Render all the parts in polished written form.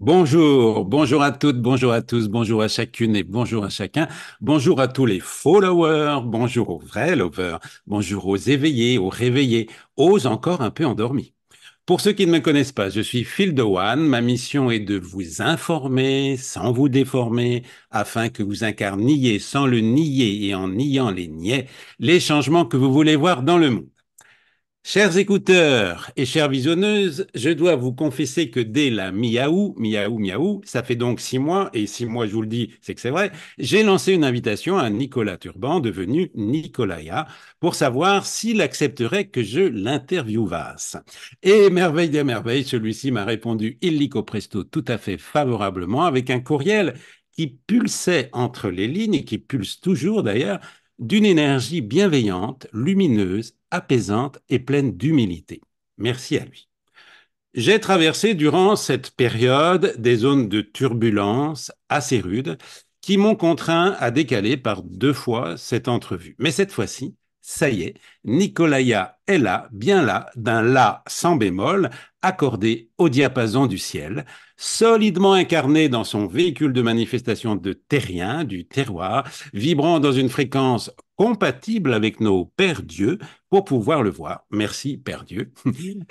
Bonjour, bonjour à toutes, bonjour à tous, bonjour à chacune et bonjour à chacun. Bonjour à tous les followers, bonjour aux vrais lovers, bonjour aux éveillés, aux réveillés, aux encore un peu endormis. Pour ceux qui ne me connaissent pas, je suis Phil de One. Ma mission est de vous informer sans vous déformer, afin que vous incarniez sans le nier et en niant les niais, les changements que vous voulez voir dans le monde. Chers écouteurs et chères visionneuses, je dois vous confesser que dès la miaou, miaou, miaou, ça fait donc 6 mois, et 6 mois, je vous le dis, c'est que c'est vrai, j'ai lancé une invitation à Nicolas Turban, devenu Nicolaya, pour savoir s'il accepterait que je l'interviewasse. Et merveille des merveilles, celui-ci m'a répondu illico presto tout à fait favorablement, avec un courriel qui pulsait entre les lignes, et qui pulse toujours d'ailleurs, d'une énergie bienveillante, lumineuse, apaisante et pleine d'humilité. Merci à lui. J'ai traversé durant cette période des zones de turbulence assez rudes qui m'ont contraint à décaler par 2 fois cette entrevue. Mais cette fois-ci, ça y est, Nicolaya est là, bien là, d'un la sans bémol, accordé au diapason du ciel, solidement incarné dans son véhicule de manifestation de terrien, du terroir, vibrant dans une fréquence compatible avec nos pères dieux pour pouvoir le voir. Merci, Père Dieu.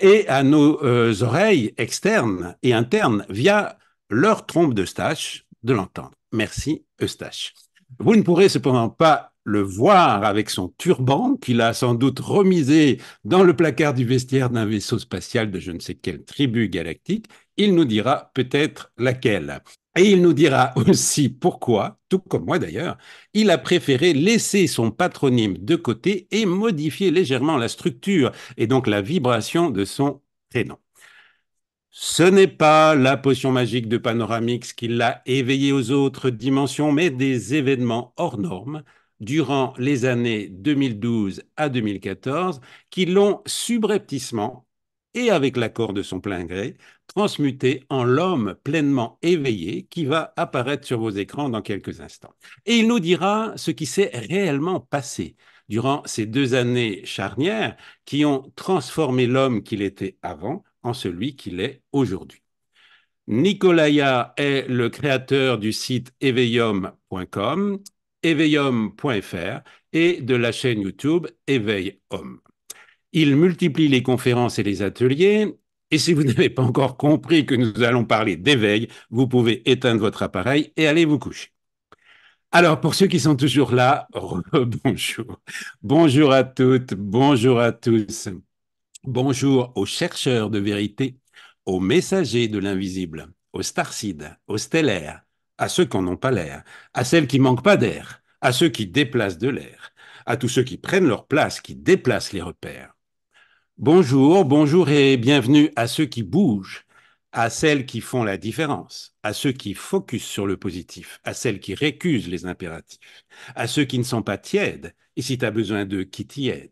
Et à nos oreilles externes et internes via leur trompe d'Eustache de l'entendre. Merci, Eustache. Vous ne pourrez cependant pas le voir avec son turban qu'il a sans doute remisé dans le placard du vestiaire d'un vaisseau spatial de je ne sais quelle tribu galactique. Il nous dira peut-être laquelle. Et il nous dira aussi pourquoi, tout comme moi d'ailleurs, il a préféré laisser son patronyme de côté et modifier légèrement la structure et donc la vibration de son prénom. Ce n'est pas la potion magique de Panoramix qui l'a éveillé aux autres dimensions, mais des événements hors normes durant les années 2012 à 2014 qui l'ont subrepticement, et avec l'accord de son plein gré, transmuté en l'homme pleinement éveillé qui va apparaître sur vos écrans dans quelques instants. Et il nous dira ce qui s'est réellement passé durant ces 2 années charnières qui ont transformé l'homme qu'il était avant en celui qu'il est aujourd'hui. Nicolaya est le créateur du site éveillhomme.com, éveillhomme.fr et de la chaîne YouTube Éveil Homme. Il multiplie les conférences et les ateliers. Et si vous n'avez pas encore compris que nous allons parler d'éveil, vous pouvez éteindre votre appareil et aller vous coucher. Alors, pour ceux qui sont toujours là, bonjour. Bonjour à toutes, bonjour à tous. Bonjour aux chercheurs de vérité, aux messagers de l'invisible, aux starcides, aux stellaires, à ceux qui n'en ont pas l'air, à celles qui manquent pas d'air, à ceux qui déplacent de l'air, à tous ceux qui prennent leur place, qui déplacent les repères. Bonjour, bonjour et bienvenue à ceux qui bougent, à celles qui font la différence, à ceux qui focusent sur le positif, à celles qui récusent les impératifs, à ceux qui ne sont pas tièdes, et si tu as besoin d'eux, qui t'y aident.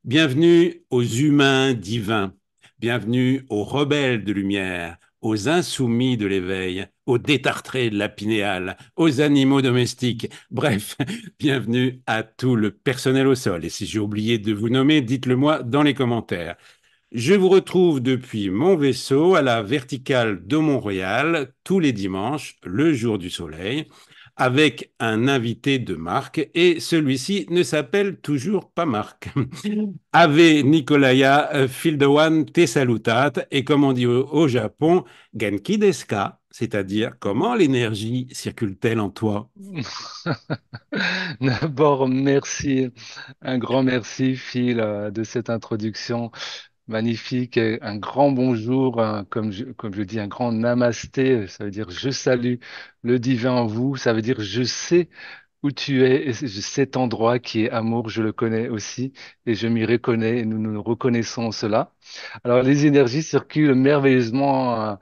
Bienvenue aux humains divins, bienvenue aux rebelles de lumière, aux insoumis de l'éveil, aux détartrés de la pinéale, aux animaux domestiques, bref, bienvenue à tout le personnel au sol. Et si j'ai oublié de vous nommer, dites-le moi dans les commentaires. Je vous retrouve depuis mon vaisseau à la verticale de Mont-Royal tous les dimanches, le jour du soleil, avec un invité de marque et celui-ci ne s'appelle toujours pas Marc. Ave Nicolaya Fildewan te salutat et comme on dit au Japon, Genki desu ka, c'est-à-dire comment l'énergie circule-t-elle en toi? D'abord, merci, un grand merci, Phil, de cette introduction magnifique. Et un grand bonjour, comme je dis, un grand namasté. Ça veut dire je salue le divin en vous. Ça veut dire je sais où tu es. Et cet endroit qui est amour, je le connais aussi. Et je m'y reconnais. Et nous nous reconnaissons cela. Alors, les énergies circulent merveilleusement.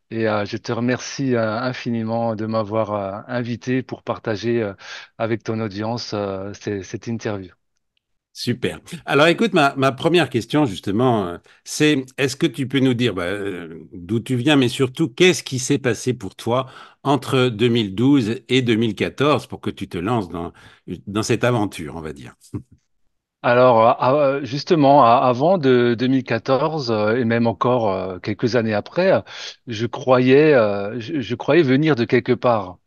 Je te remercie infiniment de m'avoir invité pour partager avec ton audience cette interview. Super. Alors écoute, ma première question justement, c'est est-ce que tu peux nous dire d'où tu viens, mais surtout qu'est-ce qui s'est passé pour toi entre 2012 et 2014 pour que tu te lances dans cette aventure, on va dire. Alors, justement, avant 2014 et même encore quelques années après, je croyais venir de quelque part.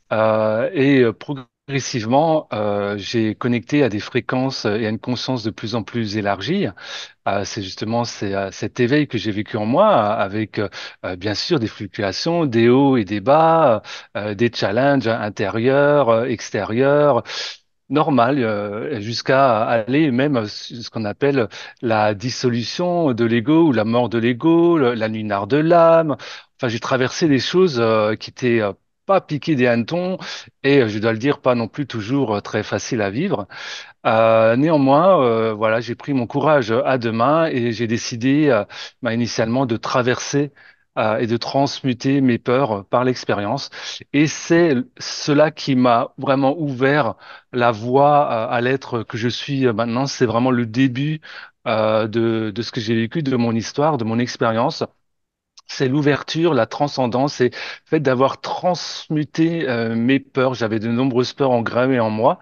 Progressivement, j'ai connecté à des fréquences et à une conscience de plus en plus élargie. Cet éveil que j'ai vécu en moi, avec bien sûr des fluctuations, des hauts et des bas, des challenges intérieurs, extérieurs, normal, jusqu'à aller même ce qu'on appelle la dissolution de l'ego ou la mort de l'ego, la nuit noire de l'âme. Enfin, j'ai traversé des choses qui étaient pas piquées des hannetons et je dois le dire, pas non plus toujours très faciles à vivre. Néanmoins, voilà, j'ai pris mon courage à deux mains et j'ai décidé, initialement, de traverser et de transmuter mes peurs par l'expérience. Et c'est cela qui m'a vraiment ouvert la voie à l'être que je suis maintenant. C'est vraiment le début de ce que j'ai vécu, de mon histoire, de mon expérience. C'est l'ouverture, la transcendance et le fait d'avoir transmuté mes peurs. J'avais de nombreuses peurs engravées en moi.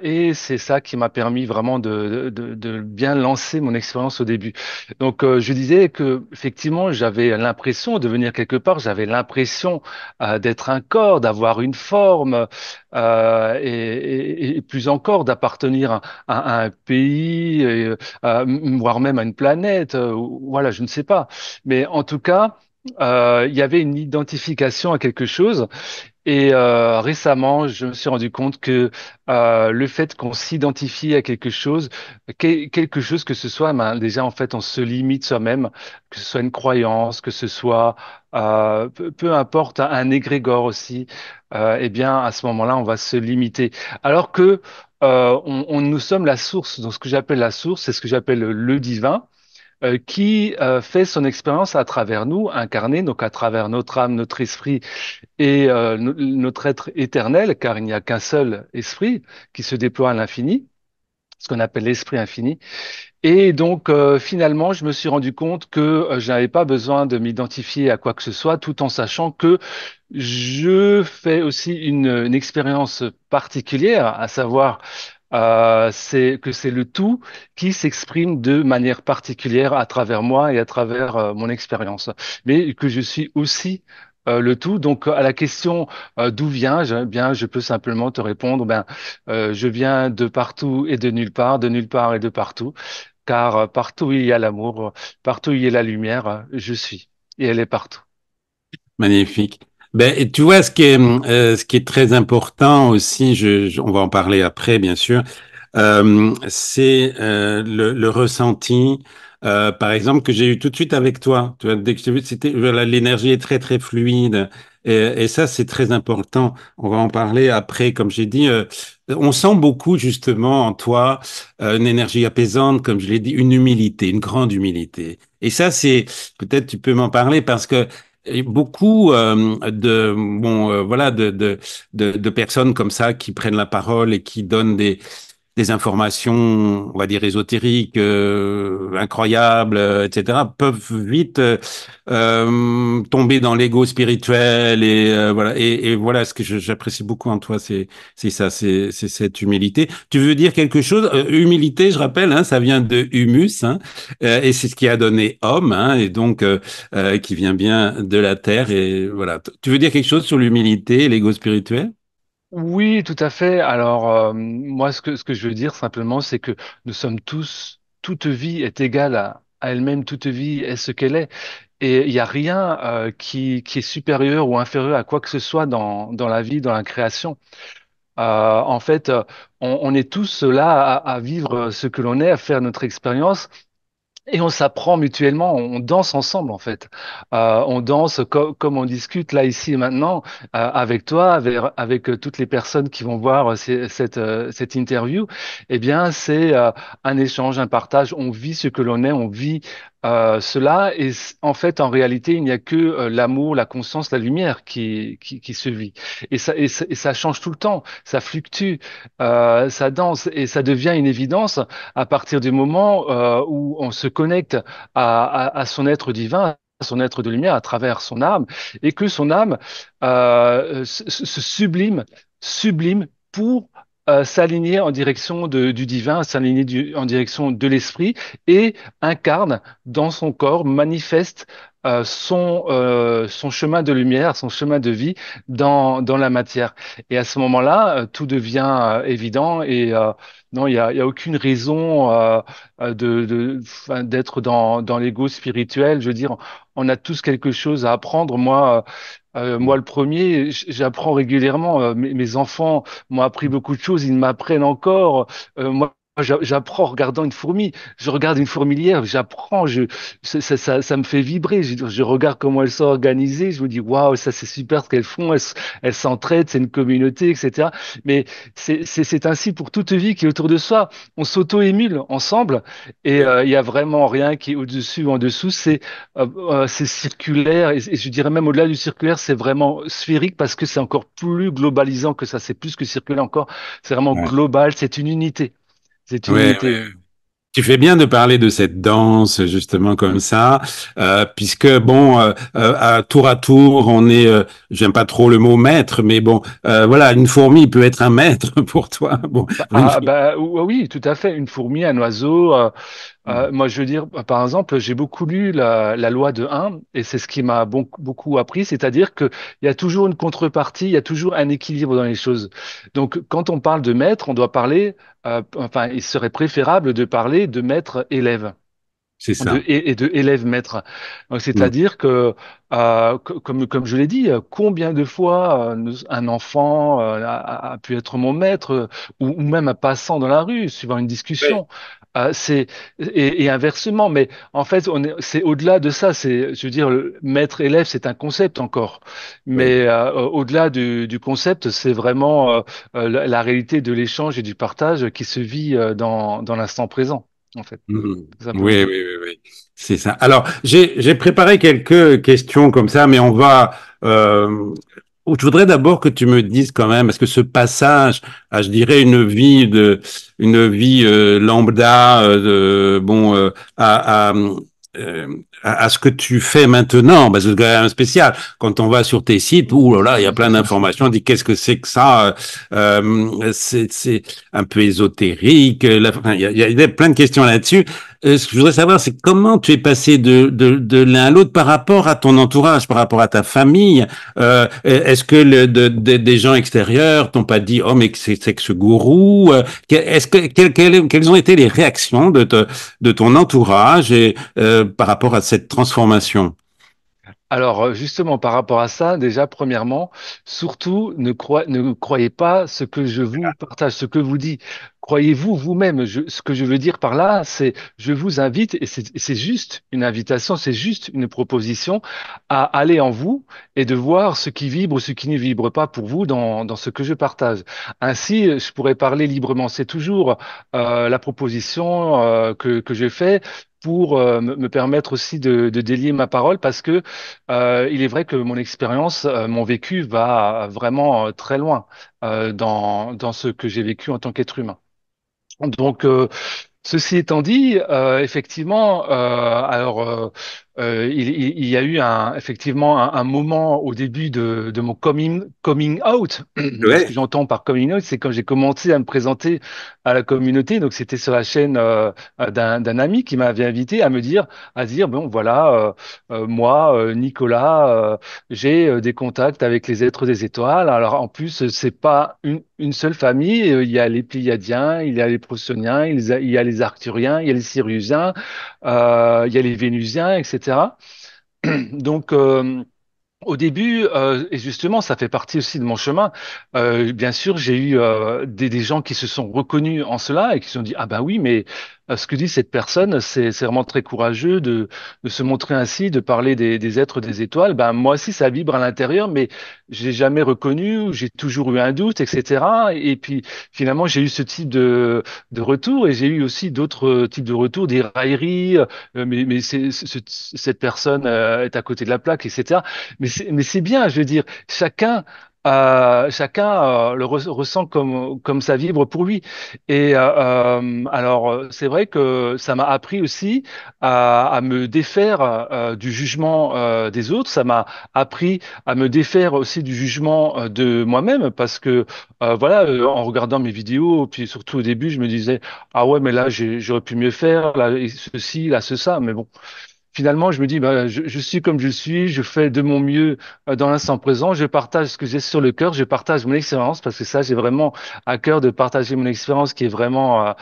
Et c'est ça qui m'a permis vraiment de bien lancer mon expérience au début. Donc, je disais que effectivement, j'avais l'impression de venir quelque part, j'avais l'impression d'être un corps, d'avoir une forme, et plus encore d'appartenir à un pays, voire même à une planète. Voilà, je ne sais pas. Mais en tout cas, il y avait une identification à quelque chose. Et récemment, je me suis rendu compte que le fait qu'on s'identifie à quelque chose, quelque chose que ce soit, déjà en fait, on se limite soi-même, que ce soit une croyance, que ce soit peu importe un égrégore aussi, eh bien à ce moment-là, on va se limiter. Alors que nous sommes la source. Donc ce que j'appelle la source, c'est ce que j'appelle le divin qui fait son expérience à travers nous, incarné, donc à travers notre âme, notre esprit et notre être éternel, car il n'y a qu'un seul esprit qui se déploie à l'infini, ce qu'on appelle l'esprit infini. Et donc, finalement, je me suis rendu compte que je n'avais pas besoin de m'identifier à quoi que ce soit, tout en sachant que je fais aussi une expérience particulière, à savoir c'est le tout qui s'exprime de manière particulière à travers moi et à travers mon expérience, mais que je suis aussi le tout. Donc, à la question d'où viens-je, eh bien, je peux simplement te répondre, ben, je viens de partout et de nulle part et de partout, car partout où il y a l'amour, partout où il y a la lumière, je suis, et elle est partout. Magnifique. Ben, et tu vois, ce qui est très important aussi, on va en parler après, bien sûr, c'est le ressenti, par exemple, que j'ai eu tout de suite avec toi. Tu vois, dès que je t'ai vu, c'était, voilà, l'énergie est très, très fluide. Et ça, c'est très important. On va en parler après, comme j'ai dit. On sent beaucoup, justement, en toi, une énergie apaisante, comme je l'ai dit, une humilité, une grande humilité. Et ça, peut-être tu peux m'en parler parce que et beaucoup de personnes comme ça qui prennent la parole et qui donnent des informations, on va dire ésotériques, incroyables, etc., peuvent vite tomber dans l'ego spirituel et voilà ce que j'apprécie beaucoup en toi, c'est ça, c'est cette humilité. Tu veux dire quelque chose? Humilité, je rappelle, hein, ça vient de humus, hein, et c'est ce qui a donné homme, hein, et donc qui vient bien de la terre et voilà. Tu veux dire quelque chose sur l'humilité et l'ego spirituel? Oui, tout à fait. Alors, moi, ce que je veux dire simplement, c'est que nous sommes tous, toute vie est égale à elle-même, toute vie est ce qu'elle est. Et il n'y a rien qui est supérieur ou inférieur à quoi que ce soit dans la vie, dans la création. En fait, on est tous là à vivre ce que l'on est, à faire notre expérience. Et on s'apprend mutuellement, on danse ensemble en fait. On danse comme on discute là ici et maintenant avec toi, avec toutes les personnes qui vont voir cette interview. Eh bien, c'est un échange, un partage. On vit ce que l'on est, on vit cela. Et en fait, en réalité, il n'y a que l'amour, la conscience, la lumière qui se vit. Et ça change tout le temps, ça fluctue, ça danse et ça devient une évidence à partir du moment où on se connecte à son être divin, à son être de lumière à travers son âme, et que son âme se sublime pour s'aligner en direction du divin, s'aligner en direction de l'esprit et incarne dans son corps, manifeste son chemin de lumière, son chemin de vie dans la matière. Et à ce moment-là, tout devient évident et non, il y a aucune raison enfin, d'être dans l'ego spirituel. Je veux dire, on a tous quelque chose à apprendre. Moi, le premier, j'apprends régulièrement. Mes enfants m'ont appris beaucoup de choses, ils m'apprennent encore. Moi, j'apprends en regardant une fourmi. Je regarde une fourmilière, j'apprends, ça me fait vibrer. Je regarde comment elles sont organisées. Je me dis, waouh, ça c'est super ce qu'elles font. Elles s'entraident, c'est une communauté, etc. Mais c'est ainsi pour toute vie qui est autour de soi. On s'auto-émule ensemble et Oui. il y a vraiment rien qui est au-dessus ou en dessous. C'est circulaire et je dirais même au-delà du circulaire, c'est vraiment sphérique parce que c'est encore plus globalisant que ça. C'est plus que circulaire encore. C'est vraiment Ouais. global. C'est une unité. C'est une Ouais, unité. tu fais bien de parler de cette danse justement comme ça, puisque bon, à tour, on est, j'aime pas trop le mot maître, mais bon, voilà, une fourmi peut être un maître pour toi. Bon, une fourmi. Oui, tout à fait. Une fourmi, un oiseau. Moi, je veux dire, par exemple, j'ai beaucoup lu la loi de 1 et c'est ce qui m'a beaucoup appris, c'est-à-dire qu'il y a toujours une contrepartie, il y a toujours un équilibre dans les choses. Donc, quand on parle de maître, on doit parler, enfin, il serait préférable de parler de maître-élève C'est ça. et de élève-maître. Donc, Mm. c'est-à-dire que, comme je l'ai dit, combien de fois un enfant a pu être mon maître ou même un passant dans la rue, suivant une Ouais. discussion. Et inversement, mais en fait, c'est au-delà de ça. Je veux dire, le maître-élève, c'est un concept encore. Oui. Mais au-delà du concept, c'est vraiment la réalité de l'échange et du partage qui se vit dans l'instant présent, en fait, Mhm. tout simplement. Oui, oui, oui, oui, c'est ça. Alors, j'ai préparé quelques questions comme ça, mais on va. Je voudrais d'abord que tu me dises quand même, parce que ce passage à, je dirais, une vie lambda, bon, à ce que tu fais maintenant, parce que c'est quand même spécial. Quand on va sur tes sites, ouh là là, il y a plein d'informations. On dit qu'est-ce que c'est que ça? C'est un peu ésotérique. Enfin, il y a plein de questions là-dessus. Ce que je voudrais savoir, c'est comment tu es passé de l'un à l'autre par rapport à ton entourage, par rapport à ta famille. Est-ce que des gens extérieurs t'ont pas dit, oh mais c'est que ce gourou? Quelles ont été les réactions de ton entourage et par rapport à cette transformation? Alors, justement, par rapport à ça, déjà, premièrement, surtout, ne croyez pas ce que je vous partage, ce que vous dis. Croyez-vous vous-même. Ce que je veux dire par là, c'est je vous invite, et c'est juste une invitation, c'est juste une proposition à aller en vous et de voir ce qui vibre ou ce qui ne vibre pas pour vous dans ce que je partage. Ainsi, je pourrais parler librement. C'est toujours la proposition que je fais pour me permettre aussi de délier ma parole parce que il est vrai que mon expérience, mon vécu va vraiment très loin dans ce que j'ai vécu en tant qu'être humain. Donc, ceci étant dit, effectivement, il y a eu effectivement un moment au début de mon coming out. Ce que Ouais. j'entends par coming out, c'est quand j'ai commencé à me présenter à la communauté. Donc, c'était sur la chaîne d'un ami qui m'avait invité à dire, bon, voilà, moi, Nicolas, j'ai des contacts avec les êtres des étoiles. Alors, en plus, c'est pas une seule famille. Il y a les Pléiadiens, il y a les Procyon, il y a les Arcturiens, il y a les Siriusiens, il y a les Vénusiens, etc. Donc, au début, et justement, ça fait partie aussi de mon chemin. Bien sûr, j'ai eu des gens qui se sont reconnus en cela et qui se sont dit, ah ben oui, mais ce que dit cette personne, c'est vraiment très courageux de se montrer ainsi, de parler des êtres des étoiles. Ben moi aussi, ça vibre à l'intérieur, mais j'ai jamais reconnu, ou j'ai toujours eu un doute, etc. Et puis finalement, j'ai eu ce type de retour et j'ai eu aussi d'autres types de retours, des railleries, mais cette personne est à côté de la plaque, etc. Mais c'est bien, je veux dire, chacun chacun ressent comme ça vibre pour lui. Et alors, c'est vrai que ça m'a appris aussi à me défaire du jugement des autres. Ça m'a appris à me défaire aussi du jugement de moi-même, parce que voilà, en regardant mes vidéos, puis surtout au début, je me disais, ah ouais, mais là, j'aurais pu mieux faire, là, et ceci, là, ce, ça. Mais bon. Finalement, je me dis, bah, je suis comme je suis, je fais de mon mieux dans l'instant présent, je partage ce que j'ai sur le cœur, je partage mon expérience, parce que ça, j'ai vraiment à cœur de partager mon expérience qui est vraiment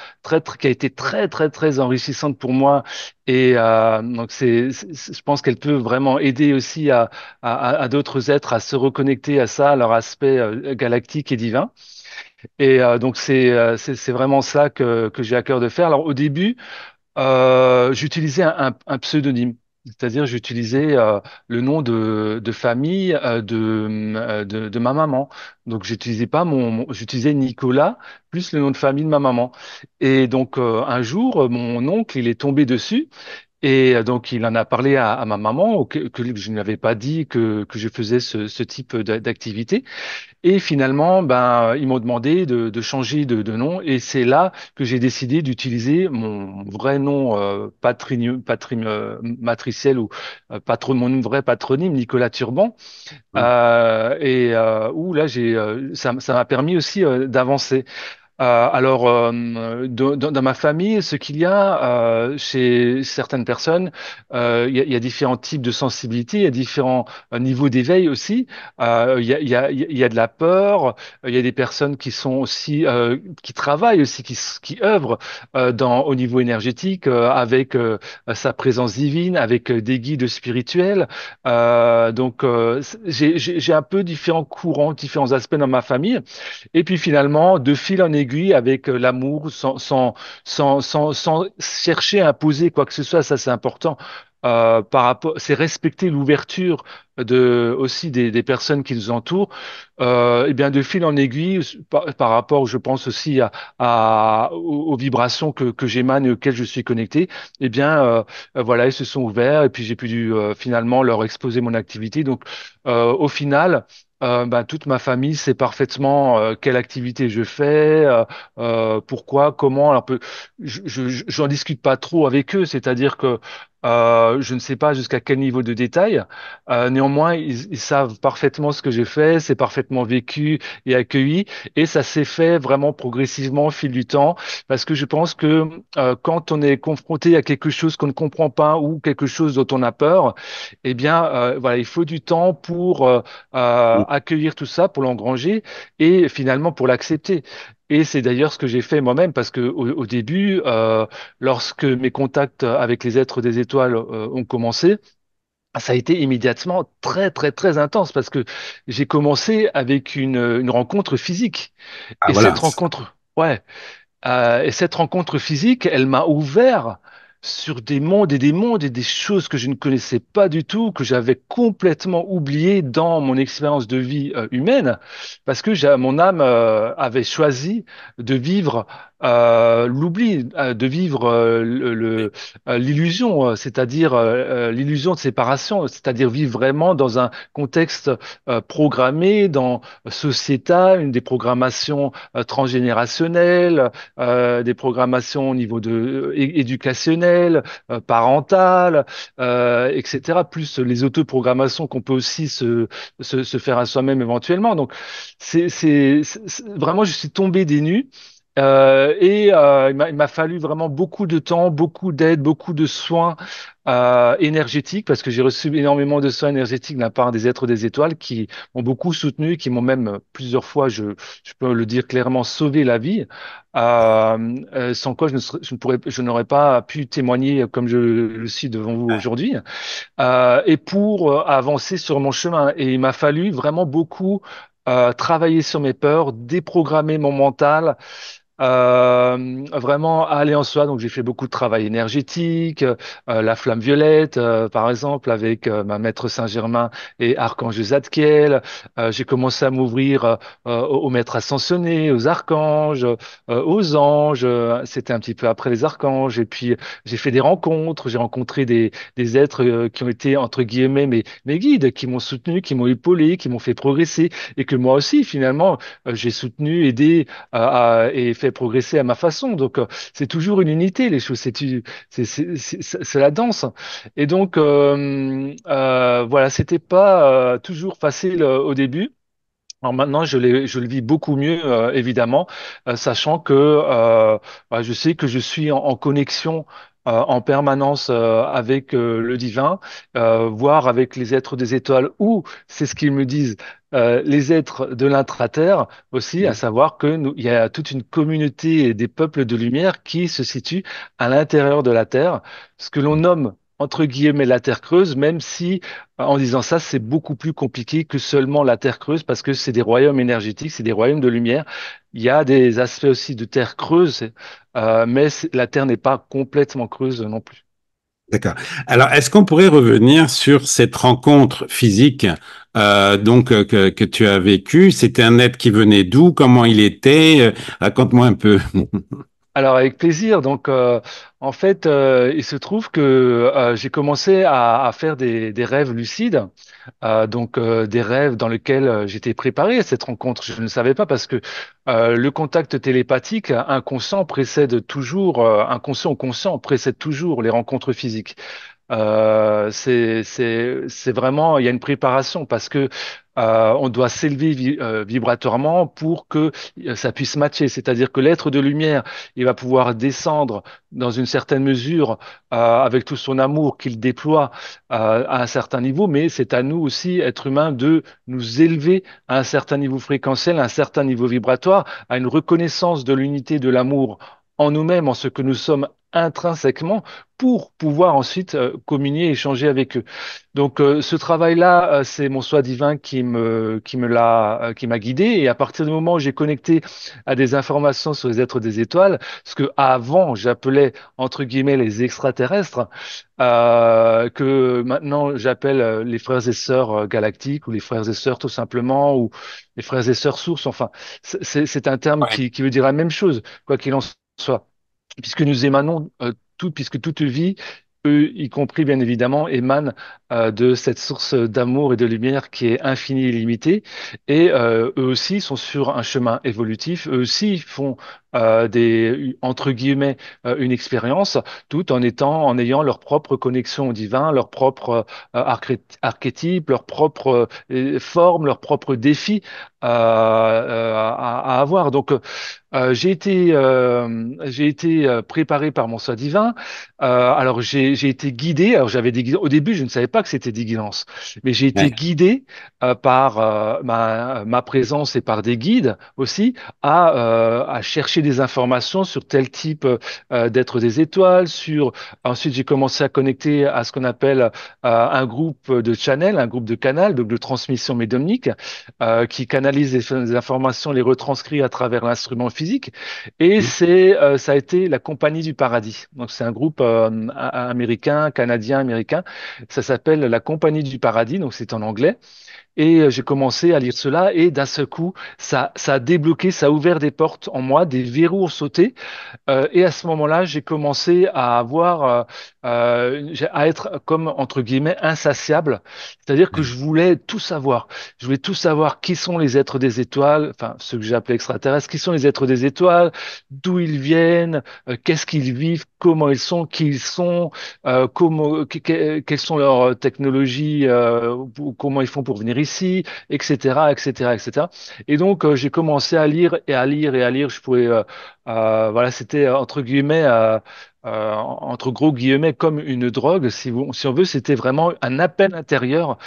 qui a été très, très, très enrichissante pour moi. Et donc, je pense qu'elle peut vraiment aider aussi à d'autres êtres à se reconnecter à ça, à leur aspect galactique et divin. Et donc, c'est vraiment ça que j'ai à cœur de faire. Alors, au début, j'utilisais un pseudonyme, c'est-à-dire j'utilisais le nom de famille de ma maman. Donc j'utilisais pas j'utilisais Nicolas plus le nom de famille de ma maman. Et donc un jour, mon oncle, il est tombé dessus. Et donc, il en a parlé à ma maman, que je ne lui avais pas dit que je faisais ce type d'activité. Et finalement, ben, ils m'ont demandé de changer de nom, et c'est là que j'ai décidé d'utiliser mon vrai nom matriciel, ou mon vrai patronyme, Nicolas Turban, Ouais. et où là ça m'a permis aussi d'avancer. Alors, dans ma famille, ce qu'il y a chez certaines personnes, il y a différents types de sensibilité, il y a différents niveaux d'éveil aussi. Il y a de la peur, il y a des personnes qui sont aussi, qui travaillent aussi, qui œuvrent au niveau énergétique, avec sa présence divine, avec des guides spirituels. Donc, j'ai un peu différents courants, différents aspects dans ma famille. Et puis finalement, de fil en aiguille, avec l'amour, sans chercher à imposer quoi que ce soit, ça c'est important. Par rapport, c'est respecter l'ouverture aussi des personnes qui nous entourent. Et bien de fil en aiguille, par rapport, je pense aussi aux vibrations que j'émane et auxquelles je suis connecté. Eh bien, voilà, ils se sont ouverts, et puis j'ai pu finalement leur exposer mon activité. Donc, au final. Ben, toute ma famille sait parfaitement quelle activité je fais, pourquoi, comment. Alors, j'en discute pas trop avec eux, c'est-à-dire que je ne sais pas jusqu'à quel niveau de détail. Néanmoins, ils savent parfaitement ce que j'ai fait, c'est parfaitement vécu et accueilli, et ça s'est fait vraiment progressivement au fil du temps, parce que je pense que quand on est confronté à quelque chose qu'on ne comprend pas, ou quelque chose dont on a peur, eh bien, voilà, il faut du temps pour accueillir tout ça, pour l'engranger, et finalement pour l'accepter. Et c'est d'ailleurs ce que j'ai fait moi-même, parce que au début, lorsque mes contacts avec les êtres des étoiles ont commencé, ça a été immédiatement très, très, très intense, parce que j'ai commencé avec une rencontre physique. Ah Et voilà. cette rencontre, ouais, et cette rencontre physique, elle m'a ouvert sur des mondes et des mondes et des choses que je ne connaissais pas du tout, que j'avais complètement oubliées dans mon expérience de vie humaine, parce que mon âme avait choisi de vivre l'oubli, de vivre l'illusion, c'est-à-dire l'illusion de séparation, c'est-à-dire vivre vraiment dans un contexte programmé, sociétal, des programmations transgénérationnelles, des programmations au niveau éducationnel, parental, etc. Plus les autoprogrammations qu'on peut aussi se faire à soi-même éventuellement. Donc, vraiment, je suis tombé des nues. Et il m'a fallu vraiment beaucoup de temps, beaucoup d'aide, beaucoup de soins énergétiques, parce que j'ai reçu énormément de soins énergétiques de la part des êtres des étoiles, qui m'ont beaucoup soutenu, qui m'ont même plusieurs fois, je peux le dire clairement, sauvé la vie, sans quoi je n'aurais pas pu témoigner comme je le suis devant vous aujourd'hui, et pour avancer sur mon chemin. Et il m'a fallu vraiment beaucoup travailler sur mes peurs, déprogrammer mon mental, Vraiment aller en soi. Donc j'ai fait beaucoup de travail énergétique, la flamme violette, par exemple, avec ma maître Saint-Germain et Archange Zadkiel. J'ai commencé à m'ouvrir aux maîtres ascensionnés, aux archanges, aux anges. C'était un petit peu après les archanges. Et puis j'ai fait des rencontres. J'ai rencontré des êtres qui ont été entre guillemets mes guides, qui m'ont soutenu, qui m'ont épaulé, qui m'ont fait progresser, et que moi aussi finalement j'ai soutenu, aidé et fait progresser à ma façon. Donc, c'est toujours une unité, les choses. C'est la danse. Et donc, voilà, c'était pas toujours facile au début. Alors maintenant, je le vis beaucoup mieux, évidemment, sachant que je sais que je suis en connexion en permanence avec le divin, voire avec les êtres des étoiles, ou c'est ce qu'ils me disent, les êtres de l'intraterre aussi, à savoir que il y a toute une communauté des peuples de lumière qui se situent à l'intérieur de la Terre, ce que l'on nomme entre guillemets la Terre creuse, même si en disant ça, c'est beaucoup plus compliqué que seulement la Terre creuse parce que c'est des royaumes énergétiques, c'est des royaumes de lumière. Il y a des aspects aussi de Terre creuse, mais la Terre n'est pas complètement creuse non plus. D'accord. Alors, est-ce qu'on pourrait revenir sur cette rencontre physique que tu as vécue? C'était un être qui venait d'où? Comment il était? Raconte-moi un peu. Alors avec plaisir. Donc en fait, il se trouve que j'ai commencé à faire des rêves lucides. Des rêves dans lesquels j'étais préparé à cette rencontre. Je ne savais pas parce que le contact télépathique inconscient précède toujours, inconscient ou conscient précède toujours les rencontres physiques. C'est vraiment, il y a une préparation parce que on doit s'élever vibratoirement pour que ça puisse matcher. C'est-à-dire que l'être de lumière, il va pouvoir descendre dans une certaine mesure avec tout son amour qu'il déploie à un certain niveau, mais c'est à nous aussi, êtres humains, de nous élever à un certain niveau fréquentiel, à un certain niveau vibratoire, à une reconnaissance de l'unité de l'amour en nous-mêmes, en ce que nous sommes intrinsèquement pour pouvoir ensuite communier, échanger avec eux. Donc ce travail-là, c'est mon soi divin qui m'a guidé. Et à partir du moment où j'ai connecté à des informations sur les êtres des étoiles, ce que avant j'appelais entre guillemets les extraterrestres, que maintenant j'appelle les frères et sœurs galactiques ou les frères et sœurs tout simplement ou les frères et sœurs sources. Enfin, c'est un terme Ouais. qui veut dire la même chose, quoi qu'il en soit, puisque nous émanons puisque toute vie, eux y compris bien évidemment, émane de cette source d'amour et de lumière qui est infinie et limitée. Et eux aussi sont sur un chemin évolutif. Eux aussi font entre guillemets, une expérience, tout en ayant leur propre connexion au divin, leur propre archétype, leur propre forme, leur propre défi à avoir. Donc, j'ai été préparé par mon soi divin. Alors j'ai été guidé. Alors au début je ne savais pas que c'était des guidances, mais j'ai été Ouais. guidé par ma présence et par des guides aussi à chercher des informations sur tel type d'être des étoiles. Ensuite j'ai commencé à connecter à ce qu'on appelle un groupe de channel, un groupe de canal, donc de transmission médiumnique, qui canalise les informations, les retranscrit à travers l'instrument physique. Et ça a été la Compagnie du Paradis. Donc c'est un groupe américain, canadien, américain. Ça s'appelle la Compagnie du Paradis, donc c'est en anglais. Et j'ai commencé à lire cela et d'un seul coup, ça a débloqué, ça a ouvert des portes en moi, des verrous ont sauté et à ce moment-là, j'ai commencé à à être comme entre guillemets insatiable, c'est-à-dire que je voulais tout savoir. Je voulais tout savoir qui sont les êtres des étoiles, enfin ceux que j'ai appelés extraterrestres, qui sont les êtres des étoiles, d'où ils viennent, qu'est-ce qu'ils vivent, comment ils sont, qui ils sont, quelles sont leurs technologies, comment ils font pour venir ici, etc., etc., etc. Et cetera. Et donc j'ai commencé à lire et à lire et à lire. Je pouvais voilà, c'était entre guillemets, entre gros guillemets, comme une drogue, si on veut, c'était vraiment un appel intérieur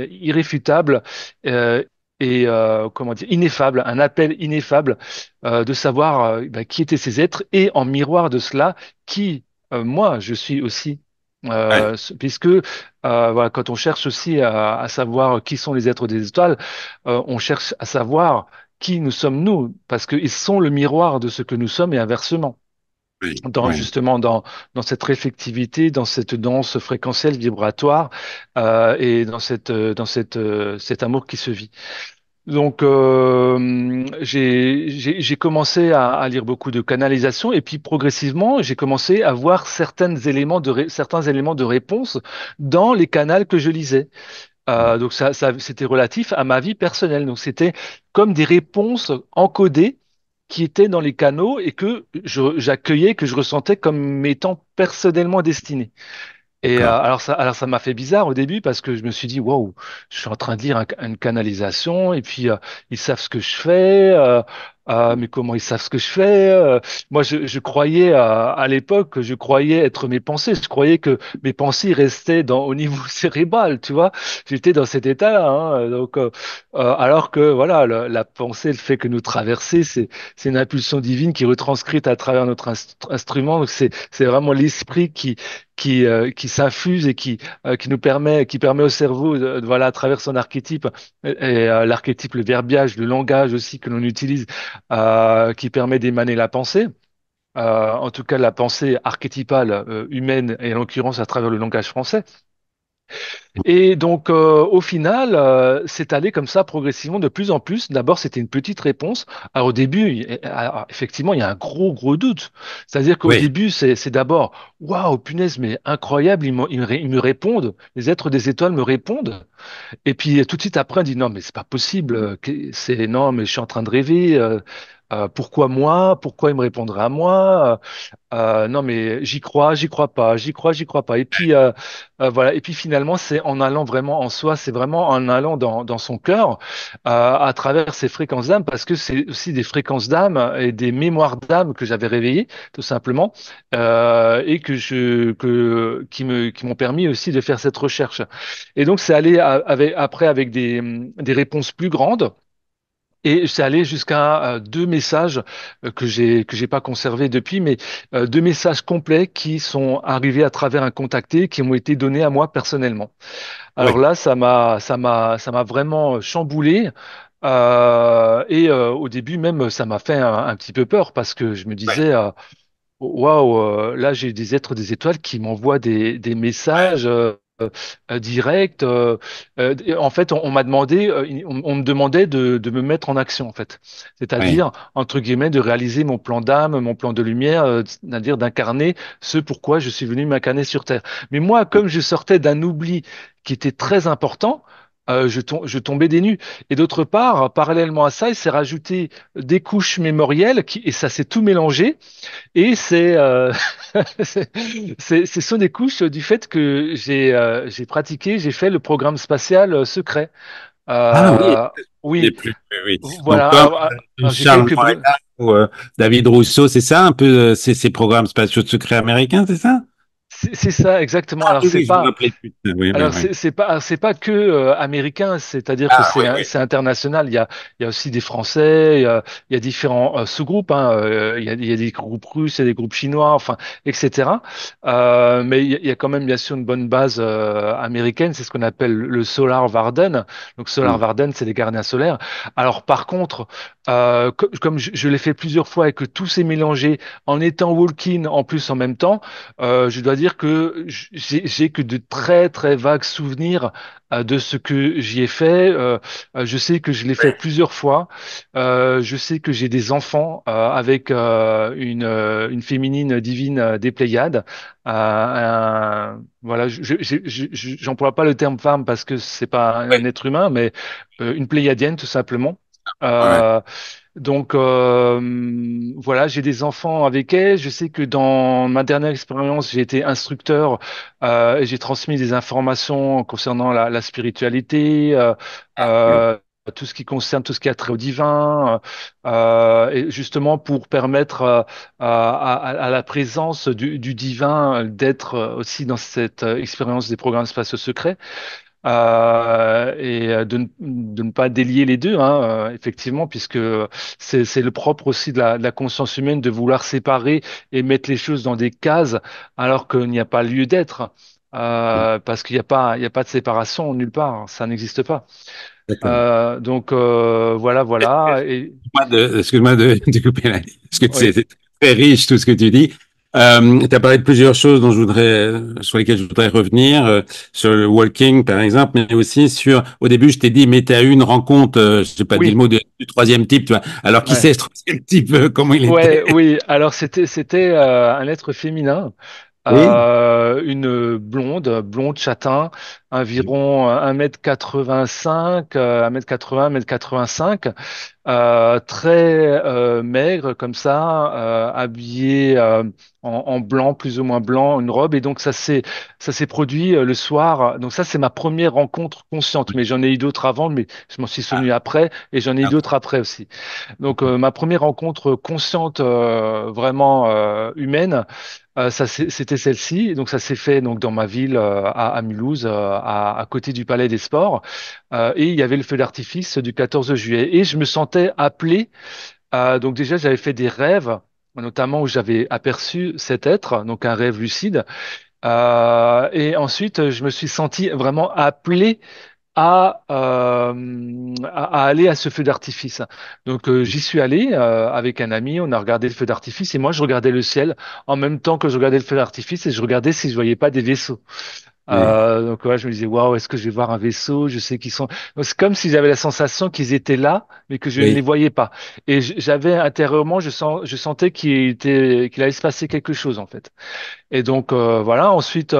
irréfutable euh, et comment dire, ineffable, un appel ineffable de savoir qui étaient ces êtres et en miroir de cela, qui moi je suis aussi. Ouais, Puisque voilà, quand on cherche aussi à savoir qui sont les êtres des étoiles, on cherche à savoir qui nous sommes nous, parce qu'ils sont le miroir de ce que nous sommes et inversement. oui, Dans oui. justement dans cette réflectivité, dans cette danse fréquentielle vibratoire et cet amour qui se vit. Donc, j'ai commencé à lire beaucoup de canalisation et puis progressivement, j'ai commencé à voir certains éléments de réponse dans les canaux que je lisais. Donc, c'était relatif à ma vie personnelle. Donc, c'était comme des réponses encodées qui étaient dans les canaux et que j'accueillais, que je ressentais comme m'étant personnellement destinées. Et D'accord. alors ça m'a fait bizarre au début parce que je me suis dit waouh, je suis en train de lire une canalisation et puis ils savent ce que je fais, mais comment ils savent ce que je fais? Moi, je croyais à l'époque, je croyais être mes pensées, je croyais que mes pensées restaient au niveau cérébral, tu vois. J'étais dans cet état-là, hein, donc alors que voilà, la pensée, le fait que nous traverser, c'est une impulsion divine qui est retranscrite à travers notre instrument. Donc c'est vraiment l'esprit qui s'infuse et qui permet au cerveau, voilà, à travers son archétype, l'archétype, le verbiage, le langage aussi que l'on utilise, qui permet d'émaner la pensée. En tout cas, la pensée archétypale humaine, et en l'occurrence à travers le langage français. Et donc, au final, c'est allé comme ça progressivement de plus en plus. D'abord, c'était une petite réponse. Alors, au début, effectivement, il y a un gros doute. C'est-à-dire qu'au Oui. début, c'est d'abord, waouh, punaise, mais incroyable, ils me répondent. Les êtres des étoiles me répondent. Et puis, tout de suite après, on dit, non, mais c'est pas possible. Non, mais je suis en train de rêver. Pourquoi moi? Pourquoi ils me répondraient à moi? Non, mais j'y crois pas, j'y crois pas. Et puis voilà. Et puis finalement, c'est en allant vraiment en soi, c'est vraiment en allant dans son cœur, à travers ces fréquences d'âme, parce que c'est aussi des fréquences d'âme et des mémoires d'âme que j'avais réveillées, tout simplement, et qui m'ont permis aussi de faire cette recherche. Et donc, c'est allé après avec des réponses plus grandes. Et c'est allé jusqu'à deux messages que j'ai pas conservés depuis, mais deux messages complets qui sont arrivés à travers un contacté, qui m'ont été donnés à moi personnellement. Alors Oui. là, ça m'a vraiment chamboulé. Au début même, ça m'a fait un petit peu peur parce que je me Ouais. disais, waouh, là j'ai des êtres des étoiles qui m'envoient des messages directs. En fait, on m'a demandé, on me demandait de me mettre en action, en fait. Ouais. C'est-à-dire, entre guillemets, de réaliser mon plan d'âme, mon plan de lumière, c'est-à-dire d'incarner ce pourquoi je suis venu m'incarner sur Terre. Mais moi, comme je sortais d'un oubli qui était très important, je tombais des nues. Et d'autre part, parallèlement à ça, il s'est rajouté des couches mémorielles et ça s'est tout mélangé. Et c'est- ce sont des couches du fait que j'ai pratiqué, j'ai fait le programme spatial secret. Ah oui, Euh, je ne oui, plus. Oui, oui. Donc, voilà. comme J'ai Charles quelques Morena ou David Rousseau, c'est ça un peu ces programmes spatiaux secrets américains, c'est ça? c'est ça exactement. Ah oui, oui, je me rappelais plus. Oui, oui, Alors oui. c'est pas que américain, c'est-à-dire que Ah oui, oui. c'est international. Il y a aussi des Français, il y a différents sous-groupes. Hein, il y a des groupes russes, il y a des groupes chinois, enfin etc. Mais il y a quand même bien sûr une bonne base américaine. C'est ce qu'on appelle le Solar Varden. Donc Solar Hmm. Varden, c'est les gardiens solaires. Alors par contre, comme je l'ai fait plusieurs fois et que tout s'est mélangé en étant walk-in en plus en même temps. Je dois dire que j'ai que de très vagues souvenirs de ce que j'y ai fait. Je sais que je l'ai fait plusieurs fois. Je sais que j'ai des enfants avec une féminine divine des Pléiades. Voilà, j'emploie pas le terme femme parce que c'est pas Oui, un être humain, mais une Pléiadienne tout simplement. ouais, ouais. Euh, donc voilà, j'ai des enfants avec elle. Je sais que dans ma dernière expérience, j'ai été instructeur et j'ai transmis des informations concernant la spiritualité, Hmm. euh, tout ce qui concerne tout ce qui a trait au divin, et justement pour permettre à la présence du divin d'être aussi dans cette expérience des programmes spatiaux secrets. de ne pas délier les deux, hein, effectivement, puisque c'est le propre aussi de la conscience humaine de vouloir séparer et mettre les choses dans des cases alors qu'il n'y a pas lieu d'être, parce qu'il y a pas de séparation nulle part, hein, ça n'existe pas. D'accord. Voilà, voilà. Et Excuse-moi de couper la ligne, parce que oui, c'est très riche tout ce que tu dis. Tu as parlé de plusieurs choses sur lesquelles je voudrais revenir, sur le walking par exemple, mais aussi sur, au début, je t'ai dit, mais tu as eu une rencontre, je sais pas dit le oui, mot du troisième type, tu vois. Alors, qui ouais. c'est ce troisième type, comment il était? Ouais, oui. Alors c'était un être féminin, Oui. une blonde châtain, environ 1,85 m, 1,80 m, 1,85 m, très maigre comme ça, habillé en blanc, plus ou moins blanc, une robe. Et donc ça s'est produit le soir. Donc ça c'est ma première rencontre consciente. Mais j'en ai eu d'autres avant, mais je m'en suis souvenu après, et j'en ai eu d'autres après aussi. Donc ma première rencontre consciente, vraiment humaine, c'était celle-ci. Donc ça s'est fait donc dans ma ville à Mulhouse, à côté du Palais des Sports. Et il y avait le feu d'artifice du 14 juillet. Et je me sentais appelé. Donc déjà j'avais fait des rêves, notamment où j'avais aperçu cet être, donc un rêve lucide. Et ensuite je me suis senti vraiment appelé à aller à ce feu d'artifice. Donc j'y suis allé avec un ami, on a regardé le feu d'artifice et moi je regardais le ciel en même temps que je regardais le feu d'artifice et je regardais si je voyais pas des vaisseaux. Oui. Donc ouais, je me disais waouh, est-ce que je vais voir un vaisseau? Je sais qu'ils sont. Donc, c'est comme si j'avais la sensation qu'ils étaient là, mais que je ne les Oui. voyais pas. Et j'avais intérieurement, je sentais qu'il allait se passer quelque chose en fait. Et donc voilà, ensuite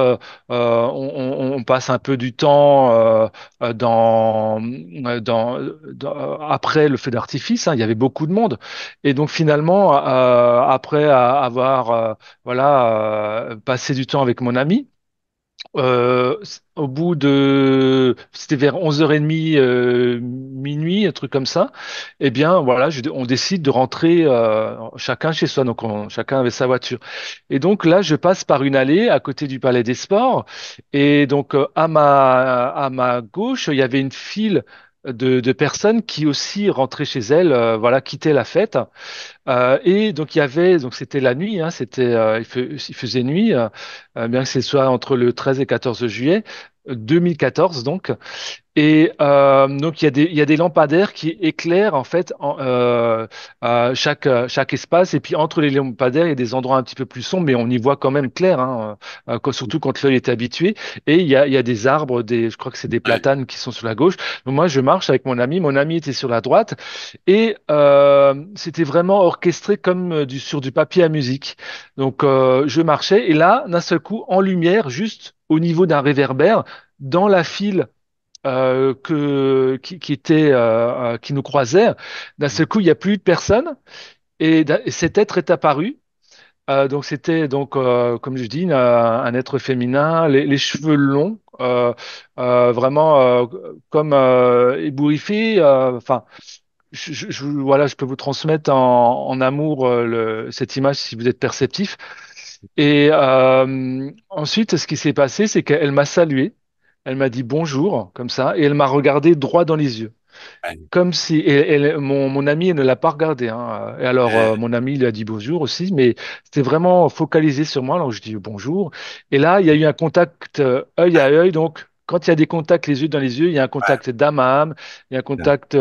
on passe un peu du temps après le feu d'artifice, hein, il y avait beaucoup de monde. Et donc finalement, après avoir passé du temps avec mon ami, au bout de, c'était vers 11h30, minuit, un truc comme ça, eh bien, voilà, on décide de rentrer chacun chez soi. Donc, chacun avait sa voiture. Et donc, là, je passe par une allée à côté du Palais des Sports. Et donc, à ma gauche, il y avait une file de personnes qui aussi rentraient chez elles, voilà, quittaient la fête. Et donc il y avait, donc c'était la nuit, hein, il faisait nuit, bien que ce soit entre le 13 et 14 juillet 2014 donc. Et donc il y a des lampadaires qui éclairent en fait chaque espace. Et puis entre les lampadaires, il y a des endroits un petit peu plus sombres, mais on y voit quand même clair, hein, surtout quand l'œil est habitué. Et il y a des arbres, je crois que c'est des Ouais. platanes qui sont sur la gauche. Donc moi, je marche avec mon ami. Mon ami était sur la droite. Et c'était vraiment orchestré comme sur du papier à musique. Donc je marchais. Et là, d'un seul coup, en lumière, juste au niveau d'un réverbère, dans la file qui nous croisait. D'un seul coup, il n'y a plus de personne et cet être est apparu. Donc c'était donc comme je dis un être féminin, les cheveux longs, vraiment comme ébouriffés. Enfin, voilà, je peux vous transmettre en amour cette image si vous êtes perceptif. Et ensuite, ce qui s'est passé, c'est qu'elle m'a salué, elle m'a dit bonjour comme ça, et elle m'a regardé droit dans les yeux. Ouais. Comme si mon ami elle ne l'a pas regardé, hein. Et alors mon ami il lui a dit bonjour aussi, mais c'était vraiment focalisé sur moi. Alors je dis bonjour. Et là il y a eu un contact œil à œil. Donc quand il y a des contacts les yeux dans les yeux, il y a un contact d'âme à âme, il y a un Ouais. contact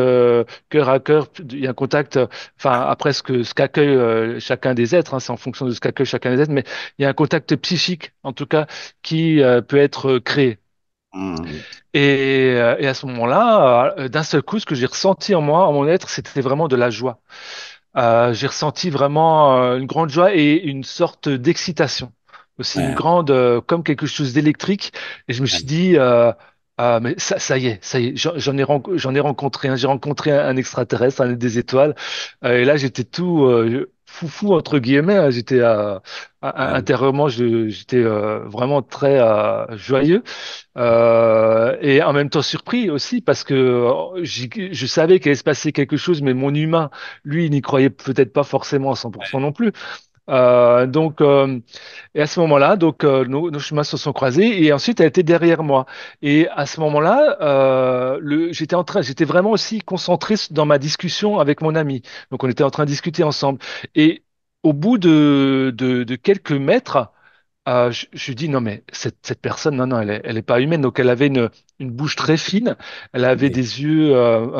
cœur à cœur, il y a un contact, enfin après ce qu'accueille chacun des êtres, hein, c'est en fonction de ce qu'accueille chacun des êtres, mais il y a un contact psychique en tout cas qui peut être créé. Hum. Et à ce moment-là, d'un seul coup, ce que j'ai ressenti en moi, en mon être, c'était vraiment de la joie. J'ai ressenti vraiment une grande joie et une sorte d'excitation. Aussi une Ouais. grande, comme quelque chose d'électrique. Et je me suis Ouais. dit, mais ça y est, j'en ai rencontré un. J'ai rencontré un extraterrestre, un des étoiles. Et là, j'étais tout foufou, entre guillemets, hein. J'étais Ouais. intérieurement, j'étais vraiment très joyeux. Et en même temps surpris aussi parce que je savais qu'il allait se passer quelque chose, mais mon humain, lui, il n'y croyait peut-être pas forcément à 100% non plus. Donc, et à ce moment-là, donc nos chemins se sont croisés et ensuite elle était derrière moi. Et à ce moment-là, j'étais vraiment aussi concentré dans ma discussion avec mon ami. Donc, on était en train de discuter ensemble. Et au bout de quelques mètres, je dis non mais cette personne non non elle est pas humaine, donc elle avait une bouche très fine, elle avait Oui, des yeux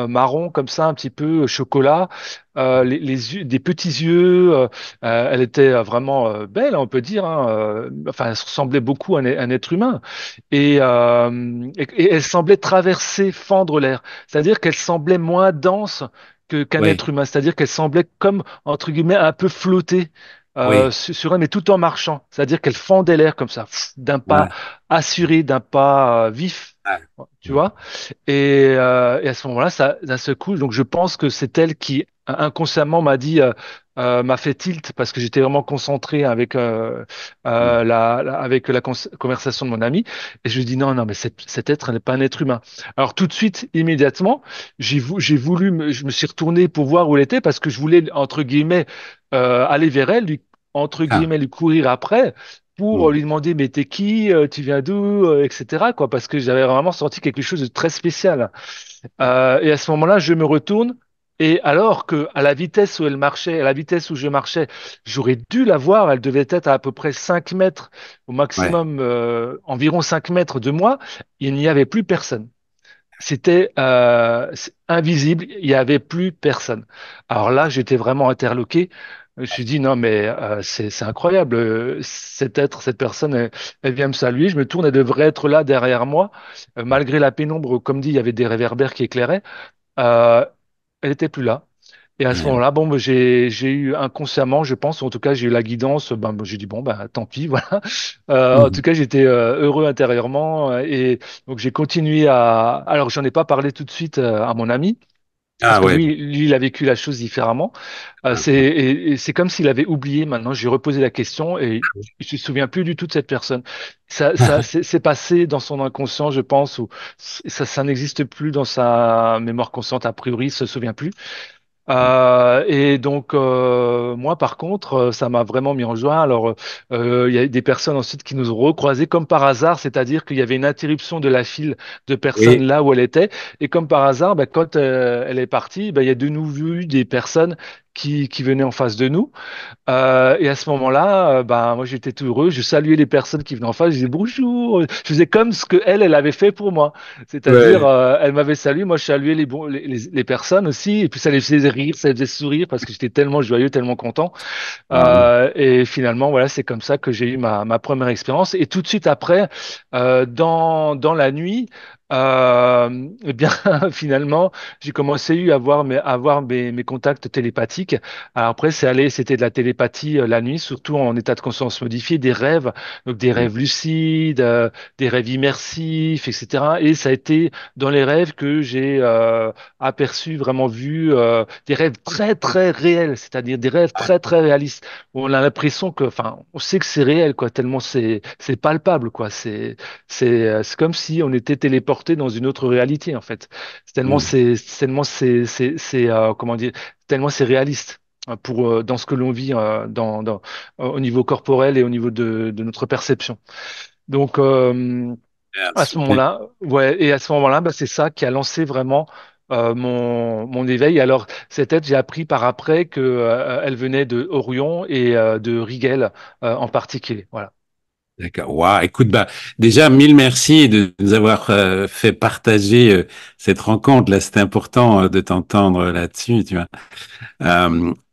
marrons comme ça un petit peu chocolat, les yeux des petits yeux, elle était vraiment belle on peut dire hein, enfin elle ressemblait beaucoup à un être humain et elle semblait traverser fendre l'air, c'est-à-dire qu'elle semblait moins dense qu'un oui, être humain, c'est-à-dire qu'elle semblait comme entre guillemets un peu flotter oui, sur elle, mais tout en marchant. C'est-à-dire qu'elle fendait l'air comme ça, d'un pas ouais, assuré, d'un pas vif, ouais, tu vois. Et à ce moment-là, ça, d'un seul coup, donc je pense que c'est elle qui inconsciemment m'a dit, m'a fait tilt parce que j'étais vraiment concentré avec avec la conversation de mon ami. Et je lui dis non, non, mais cet être n'est pas un être humain. Alors tout de suite, immédiatement, j'ai voulu, je me suis retourné pour voir où elle était parce que je voulais entre guillemets aller vers elle, lui entre ah, guillemets lui courir après pour mm, lui demander mais t'es qui, tu viens d'où, etc. quoi, parce que j'avais vraiment senti quelque chose de très spécial. Et à ce moment-là, je me retourne et alors que à la vitesse où elle marchait, à la vitesse où je marchais, j'aurais dû la voir. Elle devait être à peu près 5 mètres au ouais, maximum, environ 5 mètres de moi. Il n'y avait plus personne. C'était invisible, il n'y avait plus personne. Alors là, j'étais vraiment interloqué. Je me suis dit, non, mais c'est incroyable. Cet être, cette personne, elle vient me saluer. Je me tourne, elle devrait être là derrière moi. Malgré la pénombre, comme dit, il y avait des réverbères qui éclairaient. Euh, Elle n'était plus là. Et à ce ouais, moment-là, bon, ben, j'ai eu inconsciemment, je pense, ou en tout cas, j'ai eu la guidance. Ben, j'ai dit bon, ben, tant pis, voilà. En mm. tout cas, j'étais heureux intérieurement et donc j'ai continué à. Alors, j'en ai pas parlé tout de suite à mon ami parce Ah que ouais, lui, il a vécu la chose différemment. ah, Et c'est comme s'il avait oublié. Maintenant, j'ai reposé la question et il se souvient plus du tout de cette personne. Ça, c'est passé dans son inconscient, je pense, ou ça n'existe plus dans sa mémoire consciente. A priori, il se souvient plus. Et donc moi par contre ça m'a vraiment mis en joie. Alors il y a des personnes ensuite qui nous ont recroisés comme par hasard, c'est-à-dire qu'il y avait une interruption de la file de personnes oui, là où elle était et comme par hasard ben, quand elle est partie ben, il y a de nouveau eu des personnes qui venaient en face de nous et à ce moment-là, ben, moi j'étais tout heureux, je saluais les personnes qui venaient en face, je disais bonjour, je faisais comme ce que elle avait fait pour moi. C'est-à-dire, ouais, elle m'avait salué, moi je saluais les personnes aussi, et puis ça les faisait rire, ça les faisait sourire parce que j'étais tellement joyeux, tellement content. ah, Et finalement, voilà, c'est comme ça que j'ai eu ma première expérience. Et tout de suite après, dans la nuit, eh bien, finalement, j'ai commencé à avoir mes contacts télépathiques. Alors après, c'était de la télépathie la nuit, surtout en état de conscience modifié, des rêves, donc des mm, rêves lucides, des rêves immersifs, etc. Et ça a été dans les rêves que j'ai aperçu, vraiment vu des rêves très très réels, c'est-à-dire des rêves très très réalistes où on a l'impression que, enfin, on sait que c'est réel, quoi, tellement c'est palpable, quoi. C'est comme si on était téléporté dans une autre réalité, en fait. mm, Comment dire, tellement c'est réaliste pour dans ce que l'on vit au niveau corporel et au niveau de notre perception. Donc ah, à ce super. moment-là, ouais, et à ce moment-là, bah, c'est ça qui a lancé vraiment mon éveil. Alors, cette aide, j'ai appris par après que elle venait de Orion et de Rigel en particulier. Voilà. D'accord. Waouh. Écoute, bah, déjà, mille merci de nous avoir fait partager cette rencontre. Là, c'était important de t'entendre là-dessus, tu vois.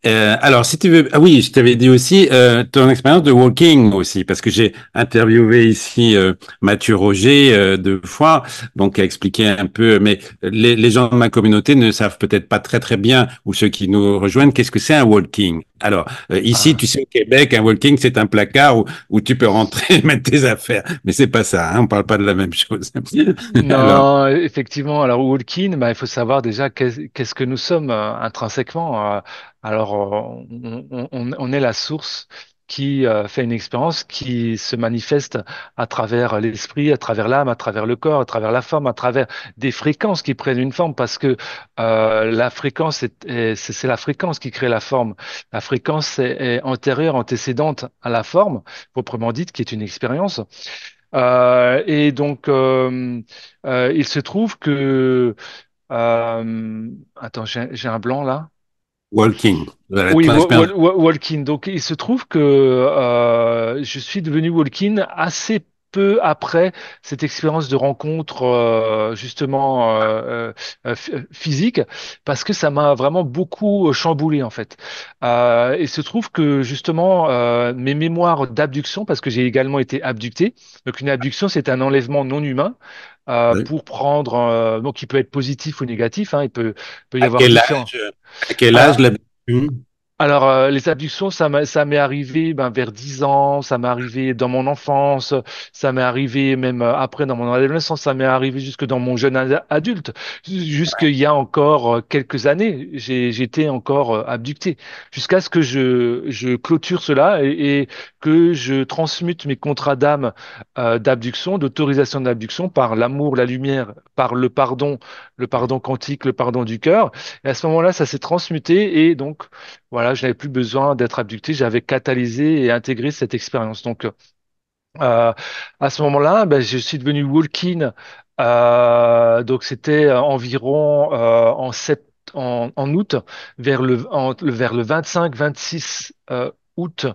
Alors, si tu veux, ah oui, je t'avais dit aussi ton expérience de walking aussi, parce que j'ai interviewé ici Mathieu Roger deux fois, donc qui a expliqué un peu, mais les gens de ma communauté ne savent peut-être pas très très bien, ou ceux qui nous rejoignent, qu'est-ce que c'est un walking. Alors, ici, Ah. tu sais, au Québec, un walking, c'est un placard où tu peux rentrer et mettre tes affaires, mais c'est pas ça, hein, on parle pas de la même chose. Alors, Non, effectivement. Alors, Walking, bah, il faut savoir déjà qu'est-ce que nous sommes intrinsèquement. Alors, on est la source. qui fait une expérience qui se manifeste à travers l'esprit, à travers l'âme, à travers le corps, à travers la forme, à travers des fréquences qui prennent une forme, parce que la fréquence, c'est la fréquence qui crée la forme. La fréquence est antérieure, antécédente à la forme, proprement dite, qui est une expérience. Et donc, il se trouve que... attends, j'ai un blanc là. Walking. Voilà, Oui, ton expérience. Walking. Donc, il se trouve que je suis devenu Walking assez peu après cette expérience de rencontre justement physique, parce que ça m'a vraiment beaucoup chamboulé en fait. Il se trouve que justement mes mémoires d'abduction, parce que j'ai également été abducté. Donc, une abduction, c'est un enlèvement non humain. Oui. Pour prendre, donc il peut être positif ou négatif, hein, peut y À avoir quel différents. âge, à quel âge Alors, l'abduction? alors, les abductions, ça m'est arrivé ben, vers 10 ans, ça m'est arrivé dans mon enfance, ça m'est arrivé même après dans mon adolescence, ça m'est arrivé jusque dans mon jeune adulte. Jusqu'il y a encore quelques années, j'étais encore abducté. Jusqu'à ce que je clôture cela et que je transmute mes contrats d'âme d'abduction, d'autorisation d'abduction par l'amour, la lumière, par le pardon quantique, le pardon du cœur. Et à ce moment-là, ça s'est transmuté et donc voilà, je n'avais plus besoin d'être abducté, j'avais catalysé et intégré cette expérience. Donc, euh, à ce moment-là, ben, je suis devenu Walking. Donc, c'était environ en août, vers le 25-26 août.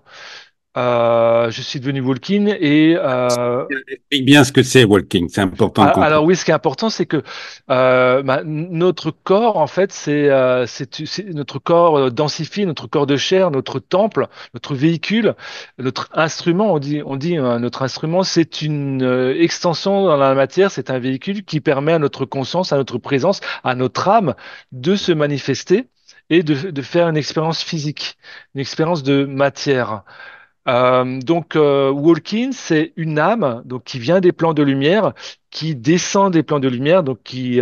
Je suis devenu Walking et Explique bien ce que c'est walking, c'est important de comprendre. alors oui, ce qui est important, c'est que notre corps, en fait, notre corps densifie, notre corps de chair, notre temple, notre véhicule, notre instrument. On dit notre instrument, c'est une extension dans la matière, c'est un véhicule qui permet à notre conscience, à notre présence, à notre âme de se manifester et de faire une expérience physique, une expérience de matière. Walking, c'est une âme donc qui vient des plans de lumière, qui descend des plans de lumière, donc qui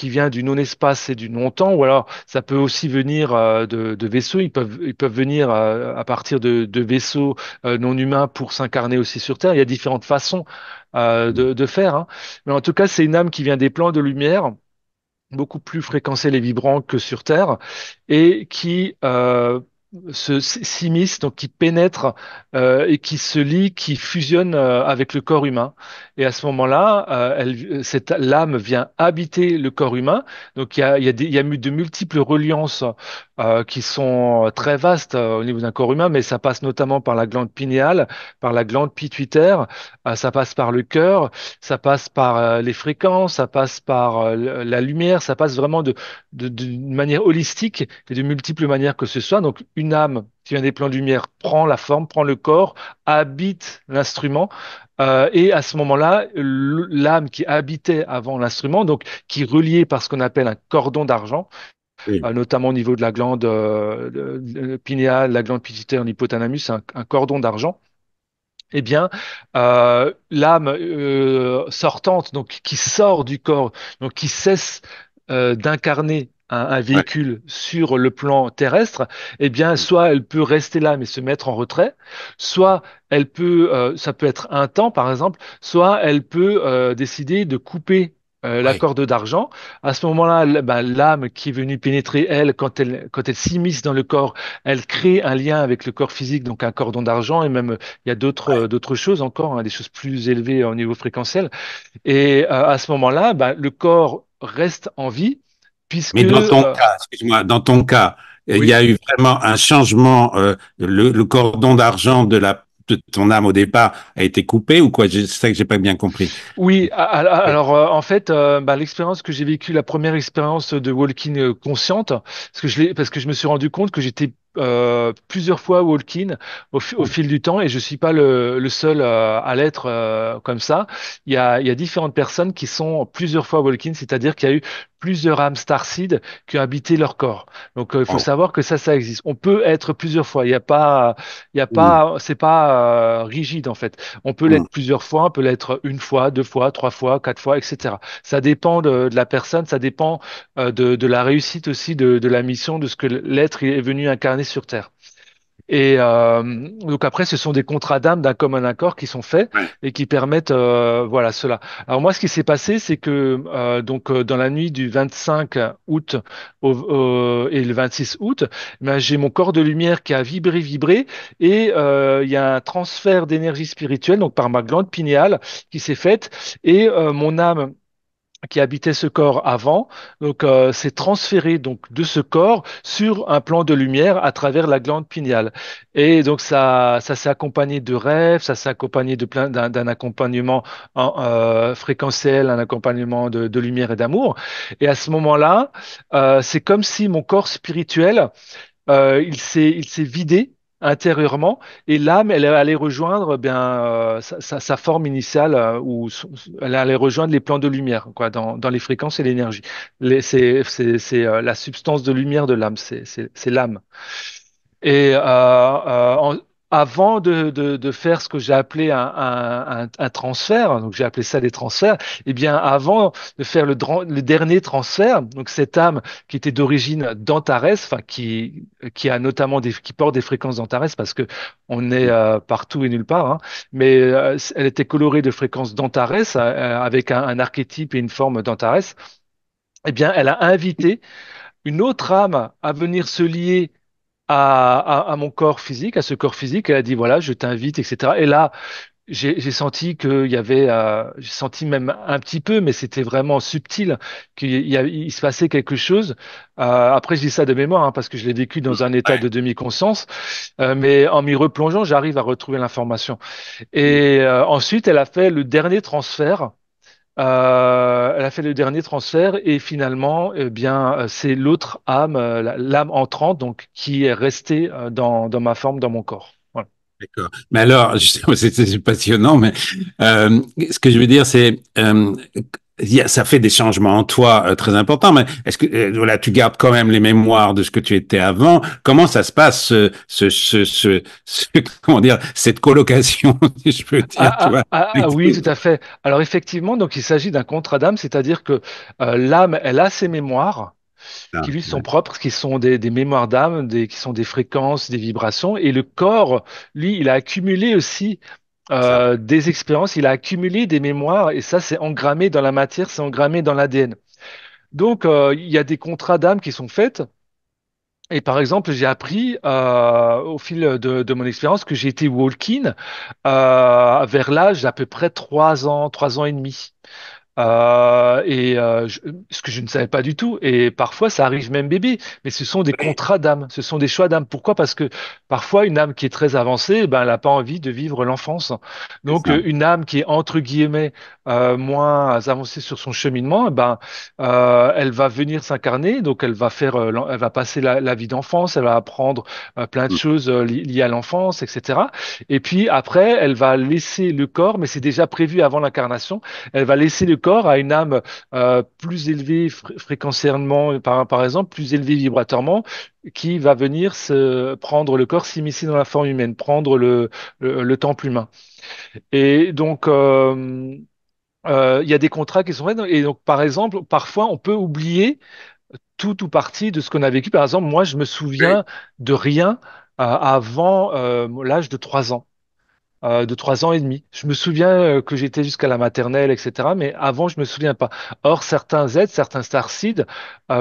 vient du non-espace et du non-temps, ou alors ça peut aussi venir de vaisseaux. Ils peuvent venir à partir de vaisseaux non humains pour s'incarner aussi sur Terre. Il y a différentes façons de faire, hein. Mais en tout cas, c'est une âme qui vient des plans de lumière beaucoup plus fréquentiels et vibrants que sur Terre, et qui s'immisce, donc qui pénètre et qui se lie, qui fusionne avec le corps humain. Et à ce moment-là, cette l'âme vient habiter le corps humain. Donc il y a de multiples reliances qui sont très vastes au niveau d'un corps humain, mais ça passe notamment par la glande pinéale, par la glande pituitaire, ça passe par le cœur, ça passe par les fréquences, ça passe par la lumière, ça passe vraiment d'une manière holistique et de multiples manières que ce soit. Donc, une âme qui vient des plans de lumière prend la forme, prend le corps, habite l'instrument. Et à ce moment-là, l'âme qui habitait avant l'instrument, donc qui est reliée par ce qu'on appelle un cordon d'argent, Oui, notamment au niveau de la glande pinéale, la glande pituitaire, l'hypothalamus, un cordon d'argent. Eh bien, l'âme sortante, donc qui sort du corps, donc qui cesse d'incarner un ouais, véhicule sur le plan terrestre, eh bien, soit elle peut rester là mais se mettre en retrait, soit ça peut être un temps par exemple, soit elle peut décider de couper la ouais, corde d'argent. À ce moment-là, ben, l'âme qui est venue pénétrer elle, quand elle s'immisce dans le corps, elle crée un lien avec le corps physique, donc un cordon d'argent et même il y a ouais. d'autres choses encore, hein, des choses plus élevées au niveau fréquentiel. Et à ce moment-là, ben, le corps reste en vie puisque Mais dans ton cas, excuse-moi, dans ton cas, il y oui. a eu vraiment un changement. Le cordon d'argent de ton âme au départ a été coupé ou quoi? C'est ça que j'ai pas bien compris. Oui, alors en fait, bah, l'expérience que j'ai vécue, la première expérience de walking consciente, parce que je me suis rendu compte que j'étais plusieurs fois walking au fil du temps et je suis pas le seul à l'être comme ça. Il y a différentes personnes qui sont plusieurs fois walking, c'est-à-dire qu'il y a eu plusieurs âmes starseed qui ont habité leur corps. Donc il faut Wow. savoir que ça existe. On peut être plusieurs fois. Mm, C'est pas rigide en fait. On peut mm. l'être plusieurs fois, on peut l'être une fois, deux fois, trois fois, quatre fois, etc. Ça dépend de la personne, ça dépend de la réussite aussi de la mission, de ce que l'être est venu incarner sur Terre. Et donc après, ce sont des contrats d'âme d'un commun accord qui sont faits Ouais. et qui permettent voilà cela. Alors moi, ce qui s'est passé, c'est que dans la nuit du 25 août et le 26 août, ben, j'ai mon corps de lumière qui a vibré, vibré, et il y a un transfert d'énergie spirituelle donc par ma glande pinéale qui s'est faite, et mon âme qui habitait ce corps avant, donc s'est transféré donc de ce corps sur un plan de lumière à travers la glande pinéale. Et donc ça s'est accompagné de rêves, ça s'est accompagné de d'un accompagnement fréquentiel, un accompagnement de lumière et d'amour. Et à ce moment-là, c'est comme si mon corps spirituel il s'est vidé intérieurement, et l'âme, elle est allée rejoindre bien sa forme initiale, elle est allée rejoindre les plans de lumière, quoi, dans les fréquences et l'énergie. La substance de lumière de l'âme, c'est l'âme. Et avant de faire ce que j'ai appelé un transfert, donc j'ai appelé ça des transferts, et bien avant de faire le dernier transfert, donc cette âme qui était d'origine d'Antares, enfin qui a notamment qui porte des fréquences d'Antares parce que on est partout et nulle part, hein, mais elle était colorée de fréquences d'Antares avec un archétype et une forme d'Antares. Eh bien, elle a invité une autre âme à venir se lier à mon corps physique, à ce corps physique. Elle a dit, voilà, je t'invite, etc. Et là, j'ai senti qu'il y avait, j'ai senti même un petit peu, mais c'était vraiment subtil, il se passait quelque chose. Après, je dis ça de mémoire, hein, parce que je l'ai vécu dans un état Ouais. de demi-conscience, mais en m'y replongeant, j'arrive à retrouver l'information. Mm. Et ensuite, elle a fait le dernier transfert. Elle a fait le dernier transfert, et finalement, eh bien, c'est l'autre âme, l'âme entrante, donc, qui est restée dans ma forme, dans mon corps. Voilà. D'accord. Mais alors, justement, c'est passionnant, mais ce que je veux dire, c'est ça fait des changements en toi très importants, mais est-ce que voilà, tu gardes quand même les mémoires de ce que tu étais avant? Comment ça se passe, comment dire, cette colocation, si je peux dire, tu vois? Oui, tout à fait. Alors effectivement, donc il s'agit d'un contrat d'âme, c'est-à-dire que l'âme, elle a ses mémoires Ah, qui lui sont ouais, propres, qui sont des mémoires d'âme, qui sont des fréquences, des vibrations, et le corps, lui, il a accumulé aussi ça. des expériences, il a accumulé des mémoires, et ça, c'est engrammé dans la matière, c'est engrammé dans l'ADN. Donc, il y a des contrats d'âme qui sont faits. Et par exemple, j'ai appris au fil de mon expérience que j'ai été walk-in vers l'âge d'à peu près 3 ans et demi. Ce que je ne savais pas du tout. Et parfois, ça arrive même bébé. Mais ce sont des Oui, contrats d'âme, ce sont des choix d'âme. Pourquoi? Parce que parfois, une âme qui est très avancée, ben, elle n'a pas envie de vivre l'enfance. c'est Donc, ça. une âme qui est entre guillemets moins avancée sur son cheminement, ben, elle va venir s'incarner. Donc, elle va faire, elle va passer la vie d'enfance, elle va apprendre plein de Mm. choses liées à l'enfance, etc. Et puis après, elle va laisser le corps, mais c'est déjà prévu avant l'incarnation, elle va laisser le corps à une âme plus élevée fréquentiellement, par exemple, plus élevée vibratoirement, qui va venir se prendre le corps, s'immiscer dans la forme humaine, prendre le temple humain. Et donc, il y a des contrats qui sont faits. Et donc, par exemple, parfois, on peut oublier tout ou partie de ce qu'on a vécu. Par exemple, moi, je me Oui, souviens de rien avant l'âge de 3 ans, de 3 ans et demi. Je me souviens que j'étais jusqu'à la maternelle, etc. Mais avant, je me souviens pas. Or, certains êtres, certains starseeds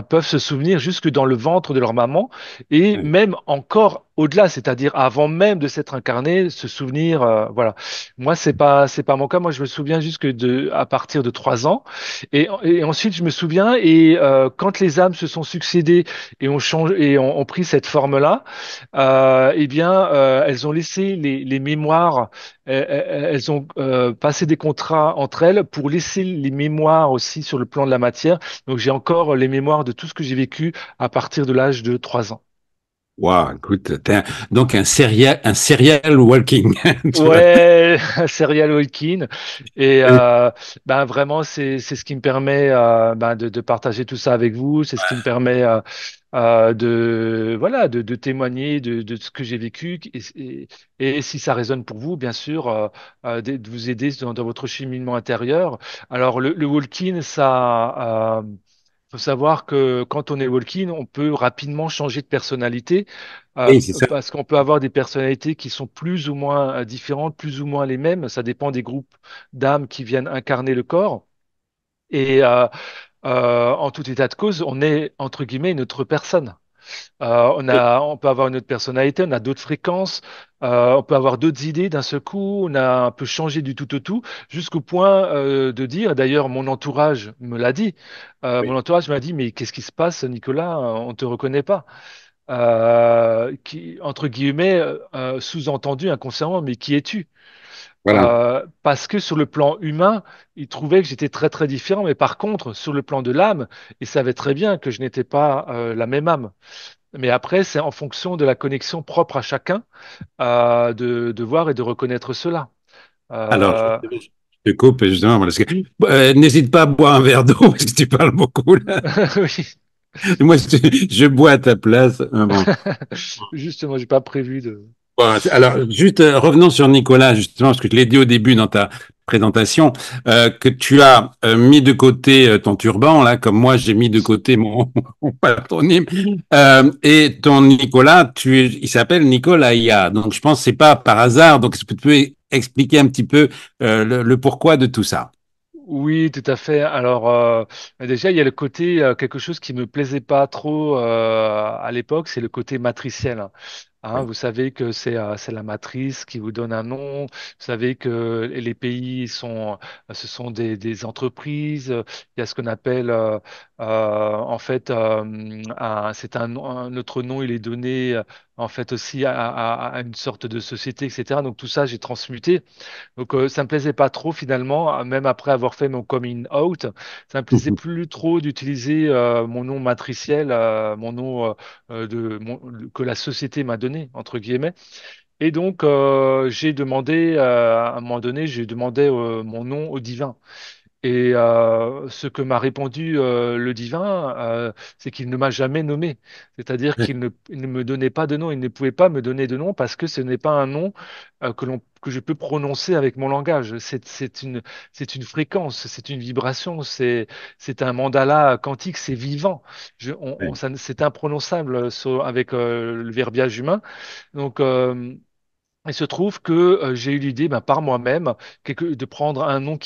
peuvent se souvenir jusque dans le ventre de leur maman, et oui. même encore au-delà, c'est-à-dire avant même de s'être incarné, se souvenir. Voilà. Moi, c'est pas mon cas. Moi, je me souviens jusque à partir de 3 ans, et ensuite, je me souviens. Et quand les âmes se sont succédées et ont changé et ont pris cette forme-là, eh bien, elles ont laissé les mémoires, elles ont passé des contrats entre elles pour laisser les mémoires aussi sur le plan de la matière. Donc, j'ai encore les mémoires de tout ce que j'ai vécu à partir de l'âge de 3 ans. Wow, écoute, donc un serial walking, tu vois. Ouais, serial walking. Et ben vraiment, c'est ce qui me permet ben de partager tout ça avec vous. C'est ce qui me permet de voilà de témoigner de ce que j'ai vécu. Et si ça résonne pour vous, bien sûr, de vous aider dans votre cheminement intérieur. Alors le walking, faut savoir que quand on est walking, on peut rapidement changer de personnalité Oui, c'est ça. parce qu'on peut avoir des personnalités qui sont plus ou moins différentes, plus ou moins les mêmes. Ça dépend des groupes d'âmes qui viennent incarner le corps. Et en tout état de cause, on est entre guillemets une autre personne. On peut avoir une autre personnalité, on a d'autres fréquences, on peut avoir d'autres idées d'un seul coup, on a un peu changé du tout au tout, jusqu'au point de dire, d'ailleurs mon entourage me l'a dit, mon Oui. entourage m'a dit, mais qu'est-ce qui se passe, Nicolas, on ne te reconnaît pas. Entre guillemets, sous-entendu inconsciemment, mais qui es-tu? Voilà. Parce que sur le plan humain, il trouvait que j'étais très très différent, mais par contre, sur le plan de l'âme, il savait très bien que je n'étais pas la même âme. Mais après, c'est en fonction de la connexion propre à chacun de voir et de reconnaître cela. Alors, Euh, je te coupe justement parce que n'hésite pas à boire un verre d'eau parce que tu parles beaucoup là. oui, Moi, je bois à ta place. Bon. justement, j'ai pas prévu de. Bon, alors, juste revenons sur Nicolas, justement, parce que je l'ai dit au début dans ta présentation, que tu as mis de côté ton turban, là, comme moi, j'ai mis de côté mon patronyme. Et ton Nicolas, il s'appelle Nicolas. Donc, je pense que c'est pas par hasard. Donc, est-ce que tu peux expliquer un petit peu le pourquoi de tout ça? Oui, tout à fait. Alors, déjà, il y a le côté, quelque chose qui me plaisait pas trop à l'époque, c'est le côté matriciel. Hein, Oui. vous savez que c'est la matrice qui vous donne un nom. Vous savez que les pays ce sont des entreprises. Il y a ce qu'on appelle, en fait, c'est un autre nom. Il est donné, en fait, aussi à une sorte de société, etc. Donc tout ça, j'ai transmuté. Donc ça me plaisait pas trop finalement, même après avoir fait mon coming out, ça me plaisait plus trop d'utiliser mon nom matriciel, mon nom que la société m'a donné entre guillemets. Et donc j'ai demandé à un moment donné, j'ai demandé mon nom au divin. Et ce que m'a répondu le divin, c'est qu'il ne m'a jamais nommé. C'est-à-dire il ne me donnait pas de nom, il ne pouvait pas me donner de nom parce que ce n'est pas un nom que je peux prononcer avec mon langage. C'est une fréquence, c'est une vibration, c'est un mandala quantique, c'est vivant. C'est imprononçable avec le verbiage humain. Donc, il se trouve que j'ai eu l'idée, ben, par moi-même, de prendre un nom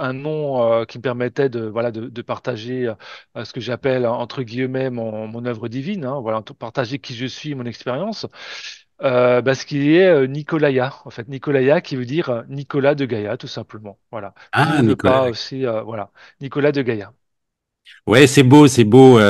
un nom qui me permettait de voilà de partager ce que j'appelle entre guillemets mon œuvre divine, hein, voilà, de partager qui je suis, mon expérience. Ce qui est Nicolaya, en fait, Nicolaya qui veut dire Nicolas de Gaïa, tout simplement. Voilà. Qui Ah, ne veut pas Nicolas. aussi, voilà, Nicolas de Gaïa. Ouais, c'est beau,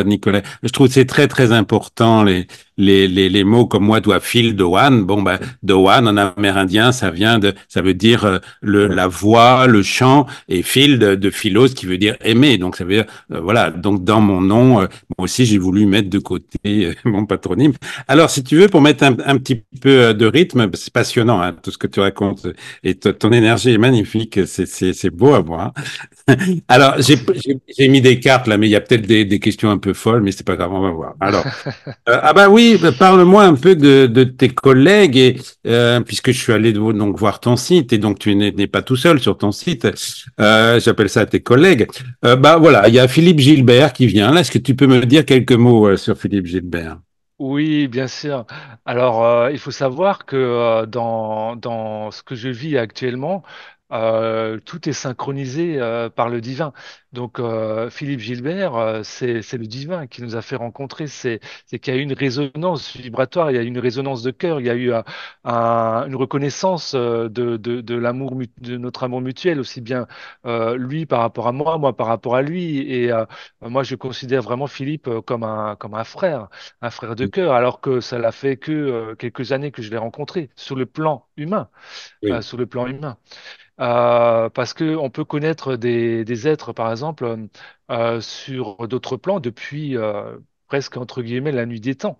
Nicolas. Je trouve que c'est très, très important, les mots comme moi, toi, Phil Doan. Bon, ben, Doan, en amérindien, ça veut dire la voix, le chant, et Phil de philos, qui veut dire aimer. Donc, ça veut dire, voilà. Donc, dans mon nom, moi aussi, j'ai voulu mettre de côté mon patronyme. Alors, si tu veux, pour mettre un petit peu de rythme, c'est passionnant, hein, tout ce que tu racontes, et ton énergie est magnifique, c'est beau à voir. Alors, Merci. j'ai mis des cartes là, mais il y a peut-être des questions un peu folles, mais c'est pas grave, on va voir. Alors, ah bah oui, bah, parle-moi un peu de tes collègues et puisque je suis allé donc voir ton site et donc tu n'es pas tout seul sur ton site, j'appelle ça tes collègues. Bah voilà, il y a Philippe Gilbert qui vient là. Est-ce que tu peux me dire quelques mots sur Philippe Gilbert? Oui, bien sûr. Alors, il faut savoir que dans ce que je vis actuellement, tout est synchronisé par le divin. Donc, Philippe Gilbert, c'est le divin qui nous a fait rencontrer. C'est qu'il y a eu une résonance vibratoire, il y a eu une résonance de cœur, il y a eu une reconnaissance de l'amour, de notre amour mutuel, aussi bien lui par rapport à moi, moi par rapport à lui. Et moi, je considère vraiment Philippe comme un frère de cœur, alors que ça l'a fait que quelques années que je l'ai rencontré sur le plan humain, Oui. sur le plan humain. Parce que on peut connaître des êtres, par exemple, sur d'autres plans depuis presque entre guillemets la nuit des temps.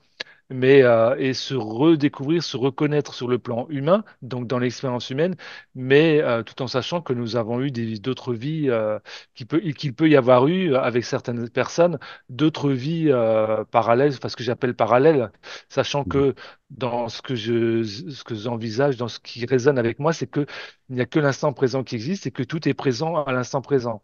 Mais et se redécouvrir, se reconnaître sur le plan humain, donc dans l'expérience humaine, mais tout en sachant que nous avons eu d'autres vies, qu'il peut y avoir eu avec certaines personnes, d'autres vies parallèles, enfin ce que j'appelle parallèles, sachant que dans ce que j'envisage, dans ce qui résonne avec moi, c'est que il n'y a que l'instant présent qui existe et que tout est présent à l'instant présent.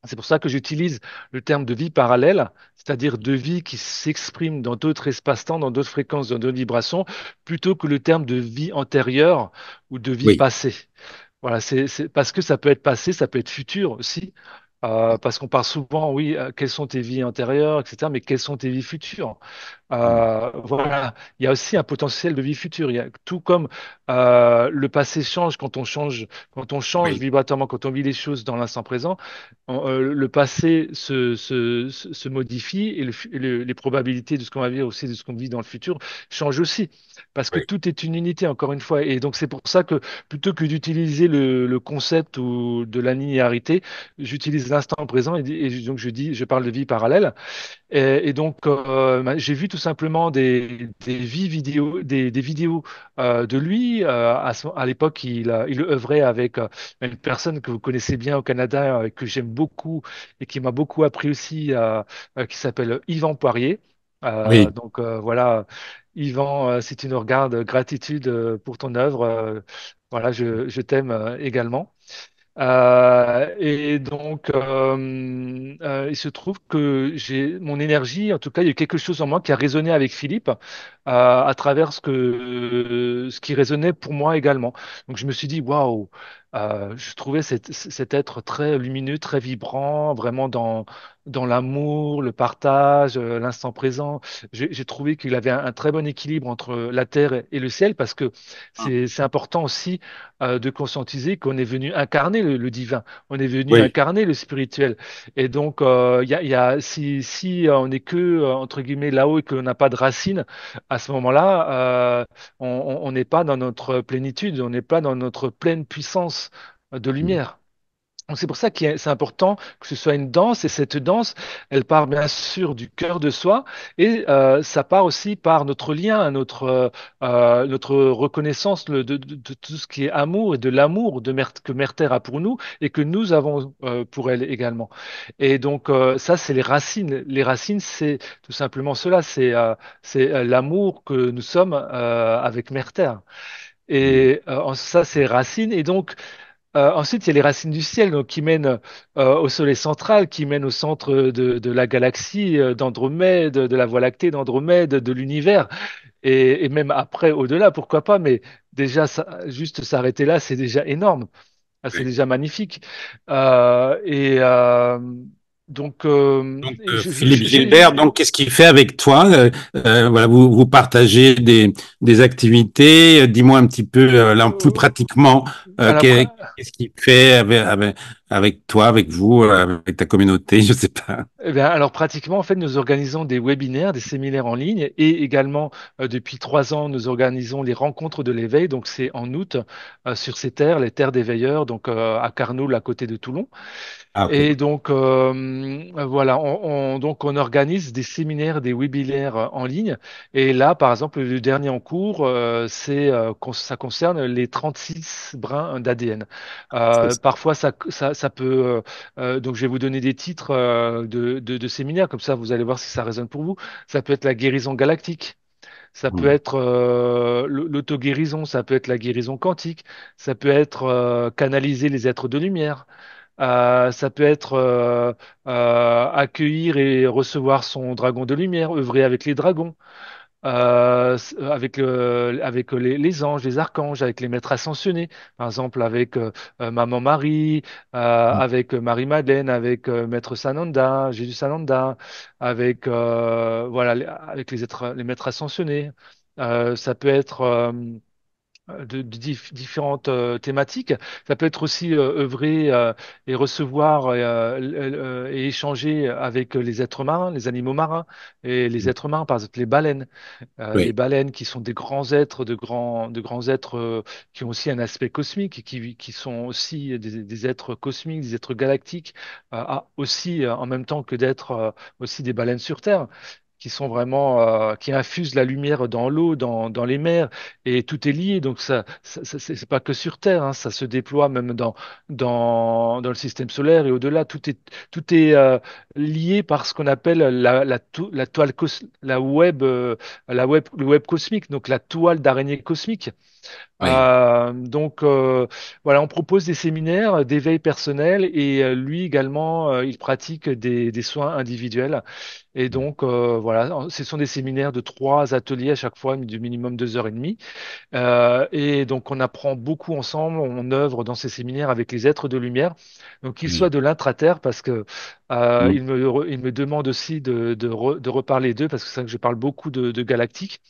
C'est pour ça que j'utilise le terme de vie parallèle, c'est-à-dire de vie qui s'exprime dans d'autres espaces-temps, dans d'autres fréquences, dans d'autres vibrations, plutôt que le terme de vie antérieure ou de vie Oui, passée. Voilà, parce que ça peut être passé, ça peut être futur aussi. Parce qu'on parle souvent, oui, quelles sont tes vies antérieures, etc., mais quelles sont tes vies futures? Voilà, il y a aussi un potentiel de vie future. Tout comme le passé change, quand on change oui, vibratoirement, quand on vit les choses dans l'instant présent, le passé se modifie et les probabilités de ce qu'on va vivre aussi, de ce qu'on vit dans le futur, changent aussi. Parce que oui, tout est une unité, encore une fois. Et donc, c'est pour ça que plutôt que d'utiliser le concept ou de la linéarité, j'utilise l'instant présent et donc je parle de vie parallèle. Et donc, j'ai vu tout simplement des vidéos, des vidéos de lui. À l'époque, il œuvrait avec une personne que vous connaissez bien au Canada, que j'aime beaucoup et qui m'a beaucoup appris aussi, qui s'appelle Yvan Poirier. oui. Voilà, Yvan, si tu nous regardes, gratitude pour ton œuvre. Voilà, je t'aime également. Et donc, il se trouve que j'ai mon énergie, en tout cas, il y a quelque chose en moi qui a résonné avec Philippe à travers ce qui résonnait pour moi également. Donc, je me suis dit, waouh, je trouvais cet être très lumineux, très vibrant, vraiment dans l'amour, le partage, l'instant présent. J'ai trouvé qu'il avait un très bon équilibre entre la terre et le ciel parce que Ah, c'est important aussi de conscientiser qu'on est venu incarner le divin, on est venu oui, incarner le spirituel. Et donc, si on n'est que, entre guillemets, là-haut et qu'on n'a pas de racines, à ce moment-là, on n'est pas dans notre plénitude, on n'est pas dans notre pleine puissance de lumière. Donc c'est pour ça que c'est important que ce soit une danse, et cette danse, elle part bien sûr du cœur de soi, et ça part aussi par notre lien, notre reconnaissance de tout ce qui est amour et de l'amour que Mère Terre a pour nous et que nous avons pour elle également. Et donc ça, c'est les racines. Les racines, c'est tout simplement cela, c'est l'amour que nous sommes avec Mère Terre. Et ça, c'est racines. Et donc, ensuite, il y a les racines du ciel donc, qui mènent au soleil central, qui mènent au centre de la galaxie d'Andromède, de la Voie lactée d'Andromède, de l'univers, et même après, au-delà, pourquoi pas, mais déjà, juste s'arrêter là, c'est déjà énorme. Ah, c'est oui. déjà magnifique. Et donc, Donc, Philippe Gilbert, donc, qu'est-ce qu'il fait avec toi? Voilà, vous partagez des activités. Dis-moi un petit peu, là, plus euh, pratiquement, alors, qu'est-ce qu'il fait avec toi, avec vous, avec ta communauté, je sais pas. eh bien, alors pratiquement, en fait, nous organisons des webinaires, des séminaires en ligne et également, depuis 3 ans, nous organisons les rencontres de l'éveil. Donc, c'est en août sur ces terres, les terres des veilleurs, donc à Carnoul, à côté de Toulon. Ah, ok. Et donc, voilà, donc on organise des séminaires, des webinaires en ligne. Et là, par exemple, le dernier en cours, ça concerne les 36 brins d'ADN. Parfois, ça peut. Donc, je vais vous donner des titres de séminaires, comme ça, vous allez voir si ça résonne pour vous. Ça peut être la guérison galactique. Ça peut Hmm. être l'auto-guérison, ça peut être la guérison quantique, ça peut être canaliser les êtres de lumière. Ça peut être accueillir et recevoir son dragon de lumière, œuvrer avec les dragons, avec les anges, les archanges, avec les maîtres ascensionnés, par exemple avec Maman Marie, avec Marie-Madeleine, avec Maître Sananda, Jésus Sananda, avec voilà, avec les maîtres ascensionnés. Ça peut être différentes thématiques. Ça peut être aussi œuvrer et recevoir et échanger avec les êtres marins, les animaux marins et les êtres marins, par exemple les baleines. Les Oui. baleines qui sont des grands êtres, de grands êtres qui ont aussi un aspect cosmique et qui sont aussi des êtres cosmiques, des êtres galactiques, aussi en même temps que d'être aussi des baleines sur Terre qui sont vraiment qui infusent la lumière dans l'eau, dans les mers, et tout est lié. Donc c'est pas que sur Terre, hein, ça se déploie même dans le système solaire et au-delà. Tout est lié par ce qu'on appelle la toile le web cosmique, donc la toile d'araignée cosmique. Oui. Voilà, on propose des séminaires d'éveil personnel et lui également, il pratique des soins individuels. Et donc, voilà, ce sont des séminaires de 3 ateliers à chaque fois, du minimum 2 heures et demie. Et donc, on apprend beaucoup ensemble, on œuvre dans ces séminaires avec les êtres de lumière, donc qu'ils soient Oui. de l'intraterre, parce que Mm. il me demande aussi de reparler d'eux, parce que c'est vrai que je parle beaucoup de galactiques.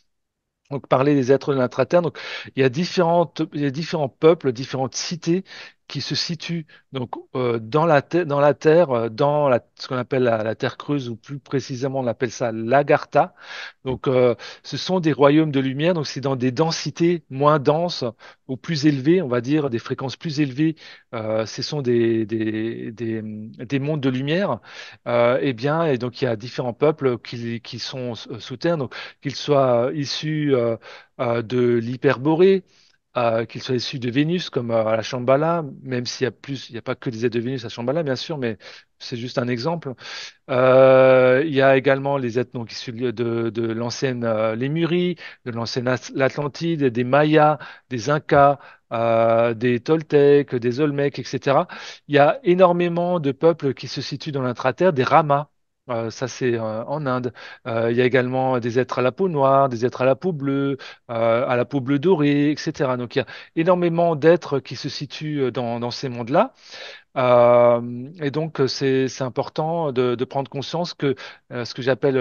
Donc, parler des êtres de l'intraterre. Donc, il y a différents peuples, différentes cités qui se situent donc dans la terre, ce qu'on appelle la terre creuse, ou plus précisément, on appelle ça l'Agartha. Donc, ce sont des royaumes de lumière. Donc, c'est dans des densités moins denses ou plus élevées, on va dire, des fréquences plus élevées. Ce sont des mondes de lumière. Et donc, il y a différents peuples qui sont sous terre. Donc, qu'ils soient issus de l'Hyperborée, qu'ils soient issus de Vénus, comme à la Shambhala, même s'il y a plus, il n'y a pas que des êtres de Vénus à Shambhala, bien sûr, mais c'est juste un exemple. Il y a également les êtres donc issus de l'ancienne Lémurie, de l'ancienne l'Atlantide, des Mayas, des Incas, des Toltecs, des Olmecs, etc. Il y a énormément de peuples qui se situent dans l'intraterre, des Ramas. Ça, c'est en Inde. Il y a également des êtres à la peau noire, des êtres à la peau bleue dorée, etc. Donc, il y a énormément d'êtres qui se situent dans ces mondes-là. Et donc, c'est important de prendre conscience que ce que j'appelle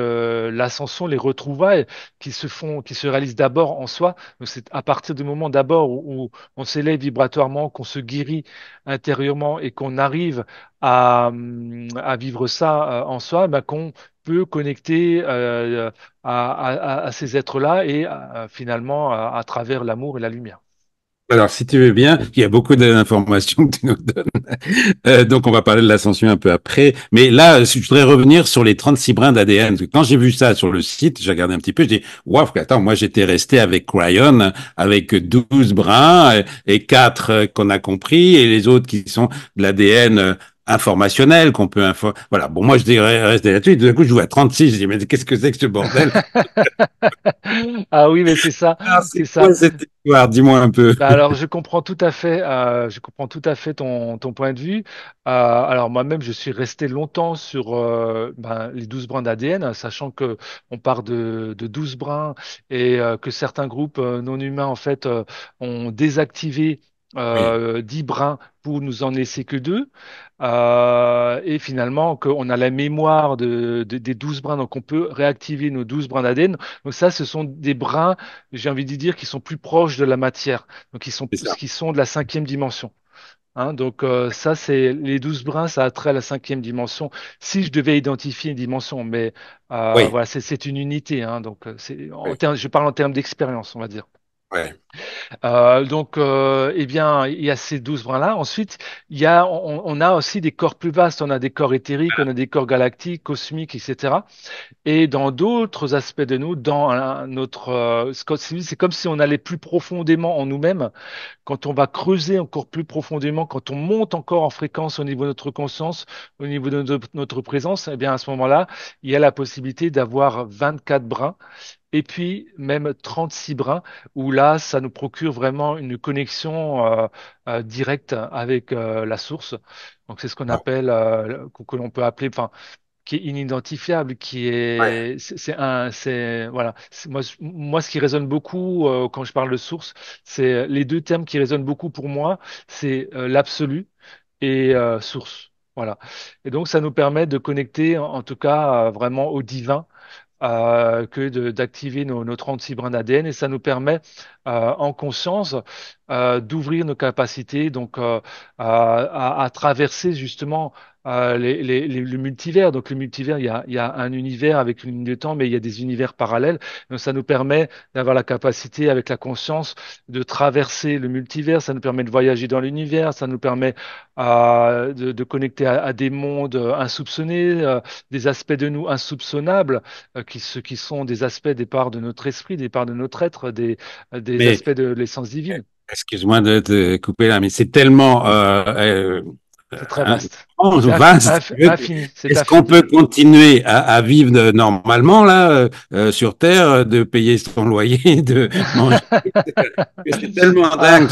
l'ascension, les retrouvailles qui se réalisent d'abord en soi. Donc, c'est à partir du moment d'abord où on s'élève vibratoirement, qu'on se guérit intérieurement et qu'on arrive à vivre ça en soi, ben, qu'on peut connecter à ces êtres-là et finalement à travers l'amour et la lumière. Alors, si tu veux bien, il y a beaucoup d'informations que tu nous donnes. Donc, on va parler de l'ascension un peu après. Mais là, je voudrais revenir sur les 36 brins d'ADN. Parce que quand j'ai vu ça sur le site, j'ai regardé un petit peu, je dis, waouh, attends, moi, j'étais resté avec Cryon, avec 12 brins et 4 qu'on a compris, et les autres qui sont de l'ADN informationnel qu'on peut voilà. Bon, moi, je dirais rester là-dessus. Tout d'un coup, je vois 36. Je dis, mais qu'est-ce que c'est que ce bordel? Ah oui, mais c'est ça, Ah, c'est c'est ça. quoi cette histoire? Dis-moi un peu. Bah alors, je comprends tout à fait ton point de vue. Alors moi-même, je suis resté longtemps sur les 12 brins d'ADN, sachant que on part de 12 brins et que certains groupes non humains en fait ont désactivé Oui, 10 brins pour nous en laisser que deux. Et finalement, qu'on a la mémoire des 12 brins, donc on peut réactiver nos 12 brins d'ADN. Donc ça, ce sont des brins, j'ai envie de dire, qui sont plus proches de la matière, donc c'est ça. qui sont de la cinquième dimension. Hein, donc ça, c'est les 12 brins, ça a trait à la cinquième dimension. Si je devais identifier une dimension, mais Oui, voilà, c'est une unité. Hein, donc oui, je parle en termes d'expérience, on va dire. oui. Eh bien, il y a ces 12 brins-là. Ensuite, on a aussi des corps plus vastes. On a des corps éthériques, on a des corps galactiques, cosmiques, etc. Et dans d'autres aspects de nous, notre, c'est comme si on allait plus profondément en nous-mêmes. Quand on va creuser encore plus profondément, quand on monte encore en fréquence au niveau de notre conscience, au niveau de notre présence, eh bien, à ce moment-là, il y a la possibilité d'avoir 24 brins et puis même 36 brins, où là, ça nous procure vraiment une connexion directe avec la source. Donc c'est ce qu'on Wow. appelle, que l'on peut appeler, enfin, qui est inidentifiable, Ouais, voilà. Moi, ce qui résonne beaucoup quand je parle de source, c'est les deux termes qui résonnent beaucoup pour moi, c'est l'absolu et source. Voilà. Et donc, ça nous permet de connecter, en tout cas, vraiment au divin d'activer nos 36 brins d'ADN et ça nous permet en conscience d'ouvrir nos capacités donc à traverser justement le multivers. Donc le multivers, il y a un univers avec une ligne de temps, mais il y a des univers parallèles. Donc ça nous permet d'avoir la capacité, avec la conscience, de traverser le multivers. Ça nous permet de voyager dans l'univers. Ça nous permet de connecter à des mondes insoupçonnés, des aspects de nous insoupçonnables, qui sont des aspects, des parts de notre esprit, des parts de notre être, des Mais aspects de l'essence divine. excuse-moi de te couper là, mais c'est tellement C'est très un- vaste. C'est vaste. infini. C'est Est-ce qu'on peut infini. continuer à vivre normalement là sur Terre, de payer son loyer, de manger? C'est tellement dingue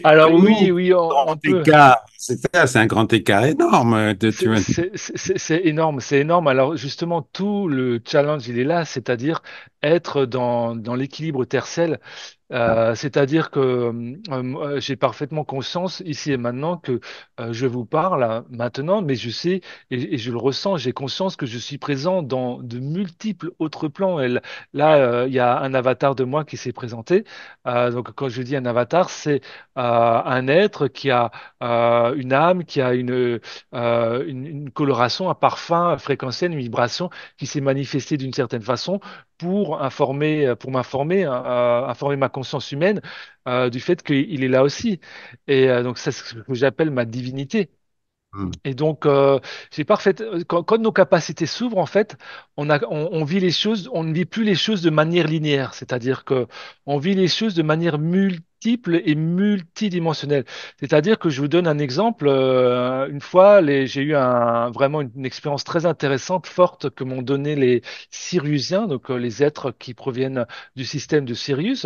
Alors comment oui, oui, grand on peut. écart. C'est ça, c'est un grand écart énorme. Tu vois. C'est énorme, c'est énorme. Alors justement, tout le challenge, il est là, c'est-à-dire être dans l'équilibre tertiel. C'est-à-dire que j'ai parfaitement conscience ici et maintenant que je vous parle maintenant, mais je sais et je le ressens, j'ai conscience que je suis présent dans de multiples autres plans. Là, il y a un avatar de moi qui s'est présenté. Donc quand je dis un avatar, c'est un être qui a une âme, qui a une coloration, un parfum fréquentiel, une vibration qui s'est manifestée d'une certaine façon pour m'informer, informer ma conscience humaine du fait qu'il est là aussi. Et donc, c'est ce que j'appelle ma divinité. Hmm. Et donc, j'ai parfait. Quand nos capacités s'ouvrent, en fait, on vit les choses, on ne vit plus les choses de manière linéaire. C'est-à-dire que on vit les choses de manière multiple et multidimensionnelle. C'est-à-dire que je vous donne un exemple. Une fois, j'ai eu vraiment une expérience très intéressante, forte, que m'ont donné les Siriusiens, donc les êtres qui proviennent du système de Sirius.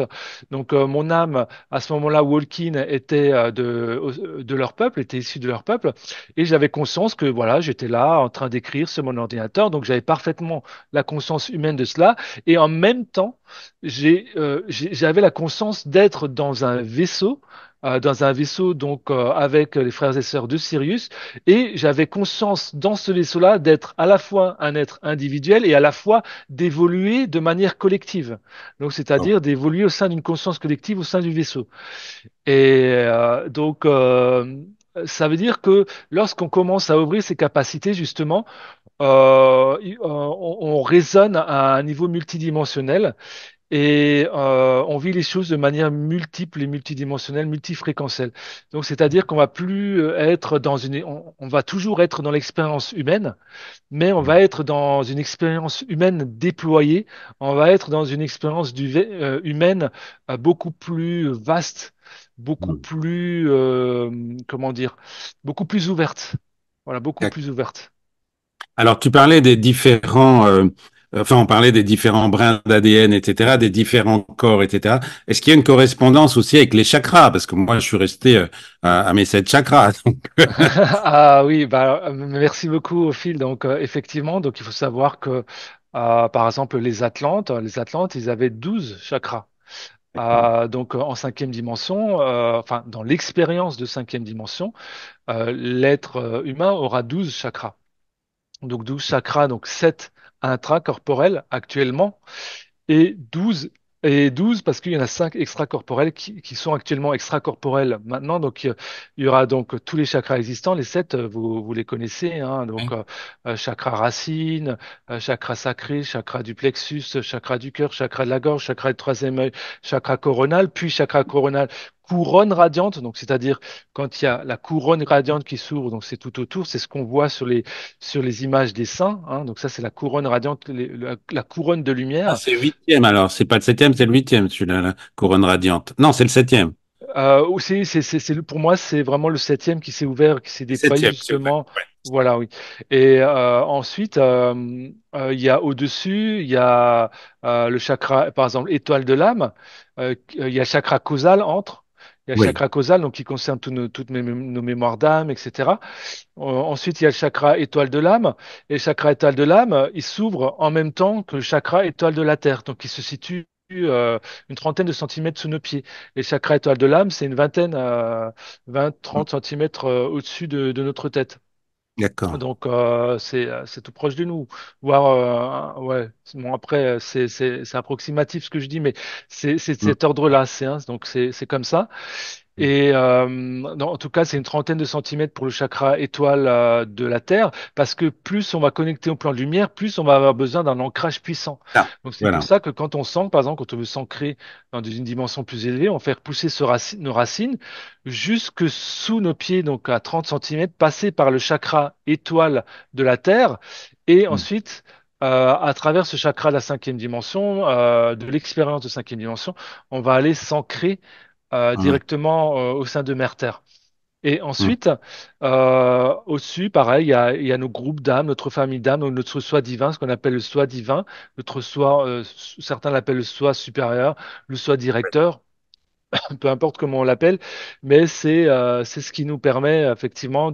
Donc, mon âme, à ce moment-là, Walkin était de leur peuple, était issue de leur peuple. Et j'avais conscience que voilà, j'étais là en train d'écrire sur mon ordinateur, donc j'avais parfaitement la conscience humaine de cela. Et en même temps, j'avais la conscience d'être dans un vaisseau donc avec les frères et sœurs de Sirius, et j'avais conscience dans ce vaisseau-là d'être à la fois un être individuel et à la fois d'évoluer de manière collective. Donc Oh. c'est-à-dire d'évoluer au sein d'une conscience collective au sein du vaisseau. Et donc, ça veut dire que lorsqu'on commence à ouvrir ses capacités, justement, on résonne à un niveau multidimensionnel et on vit les choses de manière multiple et multidimensionnelle, multifréquentielle. Donc, c'est-à-dire qu'on va plus être on va toujours être dans l'expérience humaine, mais on Hmm. va être dans une expérience humaine déployée, on va être dans une expérience humaine beaucoup plus vaste, beaucoup Hmm. plus, comment dire, beaucoup plus ouverte. Voilà, beaucoup plus ouverte. Alors, tu parlais des différents, enfin, on parlait des différents brins d'ADN, etc., des différents corps, etc. Est-ce qu'il y a une correspondance aussi avec les chakras? Parce que moi, je suis resté à mes 7 chakras. Ah oui, bah, merci beaucoup, Phil. Donc, effectivement, donc il faut savoir que, par exemple, les Atlantes, ils avaient 12 chakras. Donc, en cinquième dimension, enfin, dans l'expérience de cinquième dimension, l'être humain aura 12 chakras. Donc 12 chakras, donc 7 intracorporels actuellement, et 12 parce qu'il y en a 5 extracorporels qui sont actuellement extracorporels maintenant. Donc il y aura donc tous les chakras existants, les 7, vous les connaissez, hein, donc chakra racine, chakra sacré, chakra du plexus, chakra du cœur, chakra de la gorge, chakra du troisième œil, chakra coronal, puis chakra coronal couronne radiante, donc c'est-à-dire quand il y a la couronne radiante qui s'ouvre, donc c'est tout autour, c'est ce qu'on voit sur les images des saints, hein, donc ça c'est la couronne radiante, la couronne de Ah, lumière. c'est huitième alors. C'est pas le septième, c'est le huitième, celui-là, la couronne radiante. Non, c'est le septième. Aussi, pour moi, c'est vraiment le septième qui s'est ouvert, qui s'est Le déployé septième, c'est vrai. justement. Ouais. Voilà, oui. Et ensuite, il y a au-dessus, il y a le chakra, par exemple, étoile de l'âme. Il y a le chakra causal entre. Il y a le Oui. chakra causal, donc qui concerne toutes nos mémoires d'âme, etc. Ensuite, il y a le chakra étoile de l'âme. Et le chakra étoile de l'âme, il s'ouvre en même temps que le chakra étoile de la Terre. Donc, il se situe une trentaine de centimètres sous nos pieds. Et le chakra étoile de l'âme, c'est une vingtaine, 20-30 centimètres au-dessus de notre tête. D'accord. Donc, c'est tout proche de nous. Voire, ouais, bon, après, c'est approximatif ce que je dis, mais c'est de Hmm. cet ordre-là. Donc, c'est comme ça. Mm. Et non, en tout cas, c'est une trentaine de centimètres pour le chakra étoile de la Terre, parce que plus on va connecter au plan de lumière, plus on va avoir besoin d'un ancrage puissant. Ah, Donc c'est pour voilà. ça que quand on s'ancre, par exemple, quand on veut s'ancrer dans une dimension plus élevée, on fait repousser nos racines jusque sous nos pieds, donc à 30 centimètres, passer par le chakra étoile de la Terre, et Mm. ensuite, à travers ce chakra de la cinquième dimension, de l'expérience de cinquième dimension, on va aller s'ancrer Ouais. directement au sein de Mère Terre. Et Mm. ensuite, au-dessus, pareil, il y a nos groupes d'âmes, notre famille d'âmes, donc notre soi divin, ce qu'on appelle le soi divin, notre soi, certains l'appellent le soi supérieur, le soi directeur, peu importe comment on l'appelle, mais c'est ce qui nous permet effectivement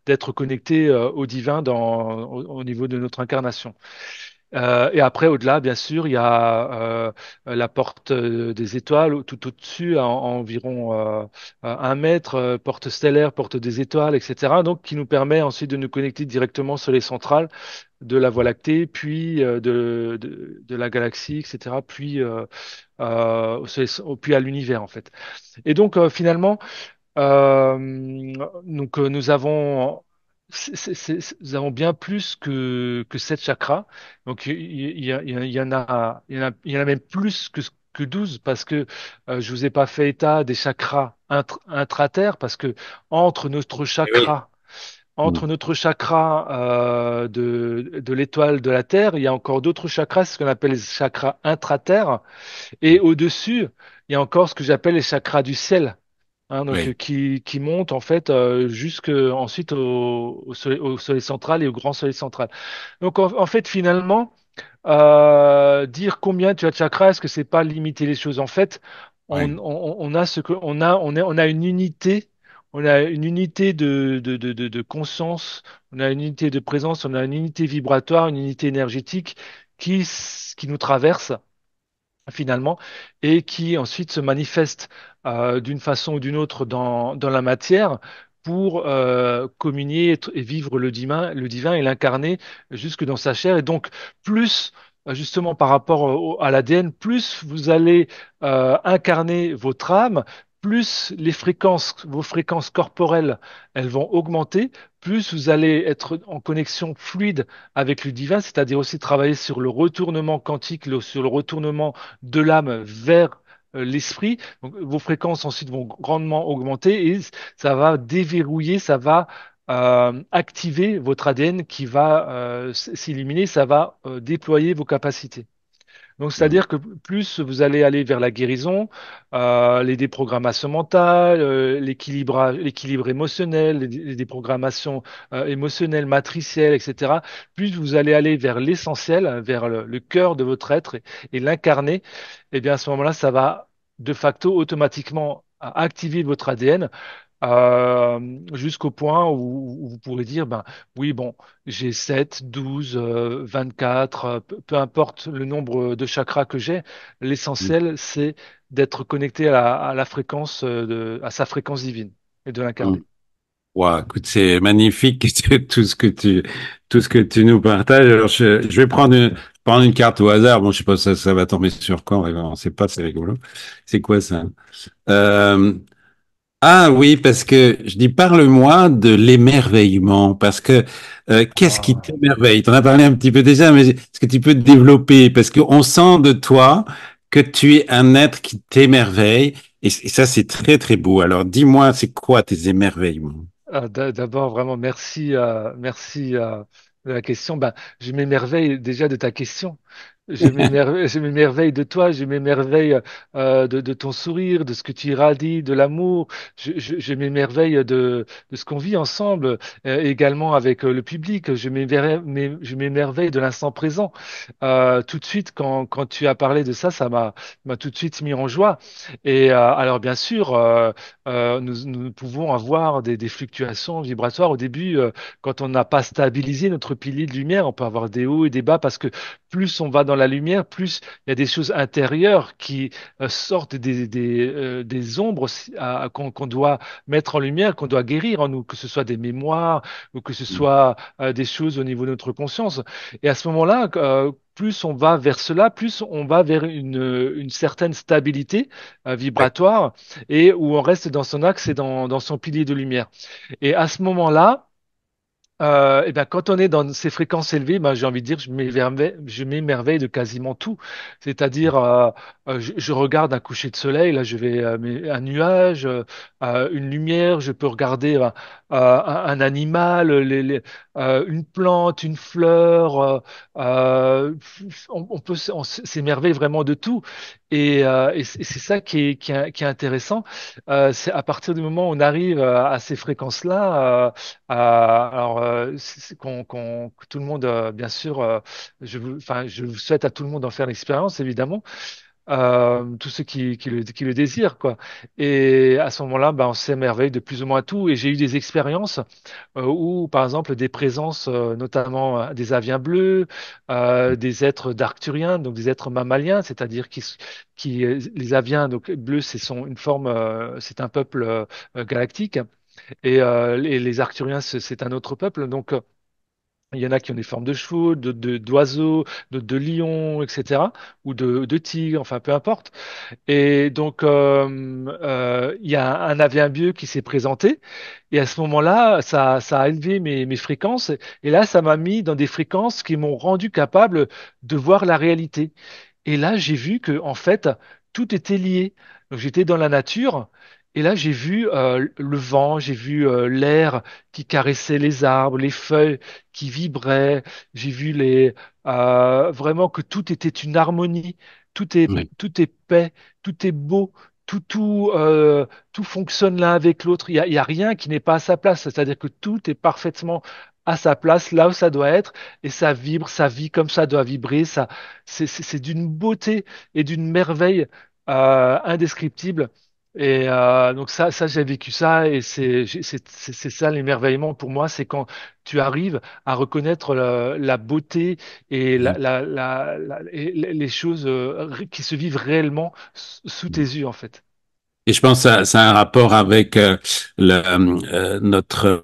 d'être connecté au divin au niveau de notre incarnation. Et après, au-delà, bien sûr, il y a la porte des étoiles tout au-dessus, à environ 1 mètre, porte stellaire, porte des étoiles, etc. Donc, qui nous permet ensuite de nous connecter directement sur les centrales de la Voie lactée, puis de la galaxie, etc. Puis, puis à l'univers, en fait. Et donc, finalement, nous avons, nous avons bien plus que 7 chakras. Donc il y en a, il y en a même plus que 12 parce que je vous ai pas fait état des chakras intraterres parce que entre notre Eh oui. chakra, Mm. entre notre chakra de l'étoile de la Terre, il y a encore d'autres chakras, ce qu'on appelle les chakras intraterres. Et au-dessus, il y a encore ce que j'appelle les chakras du ciel. Hein, donc, Oui. qui monte en fait jusque ensuite au soleil central et au grand soleil central. Donc en fait finalement dire combien tu as de chakras, est-ce que c'est pas limiter les choses? En fait, Ouais. on a ce que on a une unité, on a une unité de conscience, on a une unité de présence, on a une unité vibratoire, une unité énergétique qui nous traverse finalement, et qui ensuite se manifeste d'une façon ou d'une autre dans la matière pour communier et vivre le divin et l'incarner jusque dans sa chair. Et donc, plus justement par rapport à l'ADN, plus vous allez incarner votre âme, plus vos fréquences corporelles, elles vont augmenter, plus vous allez être en connexion fluide avec le divin, c'est-à-dire aussi travailler sur le retournement quantique, sur le retournement de l'âme vers l'esprit. Donc, vos fréquences ensuite vont grandement augmenter et ça va déverrouiller, ça va activer votre ADN qui va s'illuminer, ça va déployer vos capacités. Donc, Mm. c'est-à-dire que plus vous allez aller vers la guérison, les déprogrammations mentales, l'équilibre émotionnel, les déprogrammations émotionnelles, matricielles, etc., plus vous allez aller vers l'essentiel, vers le cœur de votre être et l'incarner, et bien à ce moment-là, ça va de facto automatiquement activer votre ADN jusqu'au point où vous pourrez dire, ben oui, bon, j'ai 7, 12, 24, peu importe le nombre de chakras que j'ai, Mm. l'essentiel, c'est d'être connecté à la fréquence, à sa fréquence divine et de Mm. l'incarner. Wow, écoute, c'est magnifique tout ce que tu nous partages. Alors, je vais prendre une carte au hasard. Bon, je sais pas, ça va tomber sur quand, on sait pas, c'est rigolo. C'est quoi ça? Euh, ah oui, parce que je dis, parle-moi de l'émerveillement, parce que qu'est-ce qui Ah. t'émerveille? Tu en as parlé un petit peu déjà, mais est-ce que tu peux te développer? Parce qu'on sent de toi que tu es un être qui t'émerveille, et ça, c'est très, très beau. Alors, dis-moi, c'est quoi tes émerveillements? D'abord, vraiment, merci, merci de la question. Ben, je m'émerveille déjà de ta question. Je m'émerveille de toi, je m'émerveille de ton sourire, de ce que tu irradies, de l'amour. Je m'émerveille de ce qu'on vit ensemble, également avec le public. Je m'émerveille de l'instant présent. Tout de suite, quand tu as parlé de ça, m'a tout de suite mis en joie. Et alors, bien sûr, nous pouvons avoir des fluctuations vibratoires au début, quand on n'a pas stabilisé notre pilier de lumière. On peut avoir des hauts et des bas parce que plus on va dans la lumière, plus il y a des choses intérieures qui sortent des ombres qu'on doit mettre en lumière, qu'on doit guérir en nous, que ce soit des mémoires ou que ce soit des choses au niveau de notre conscience. Et à ce moment-là, plus on va vers cela, plus on va vers une certaine stabilité ouais, vibratoire et où on reste dans son axe et dans son pilier de lumière. Et à ce moment-là, eh ben, quand on est dans ces fréquences élevées, ben, j'ai envie de dire, je m'émerveille de quasiment tout. C'est-à-dire, je regarde un coucher de soleil, là, un nuage, une lumière, je peux regarder un animal, une plante, une fleur. On peut s'émerveiller vraiment de tout. Et c'est ça qui est intéressant. C'est à partir du moment où on arrive à ces fréquences-là. Alors, que tout le monde, bien sûr, enfin, je vous souhaite à tout le monde d'en faire l'expérience, évidemment, tous ceux qui le désirent, quoi. Et à ce moment-là, ben, on s'émerveille de plus ou moins tout. Et j'ai eu des expériences où, par exemple, des présences, notamment des aviens bleus, des êtres d'arcturiens, donc des êtres mammaliens, c'est-à-dire les aviens, donc bleus, une forme, c'est un peuple galactique. Et les Arcturiens, c'est un autre peuple. Donc, il y en a qui ont des formes de chevaux, d'oiseaux, de lions, etc. Ou de tigres, enfin, peu importe. Et donc, il y a un avian qui s'est présenté. Et à ce moment-là, ça a élevé mes fréquences. Et là, ça m'a mis dans des fréquences qui m'ont rendu capable de voir la réalité. Et là, j'ai vu que, en fait, tout était lié. Donc, j'étais dans la nature. Et là, j'ai vu le vent, j'ai vu l'air qui caressait les arbres, les feuilles qui vibraient. J'ai vu vraiment que tout était une harmonie. ouais. Tout est paix, tout est beau, tout fonctionne l'un avec l'autre. Il y a rien qui n'est pas à sa place. C'est-à-dire que tout est parfaitement à sa place, là où ça doit être, et ça vibre, ça vit comme ça doit vibrer. C'est d'une beauté et d'une merveille indescriptible. Et donc ça j'ai vécu ça, et c'est ça l'émerveillement pour moi, c'est quand tu arrives à reconnaître la beauté et les choses qui se vivent réellement sous tes yeux, en fait. Et je pense que ça a un rapport avec notre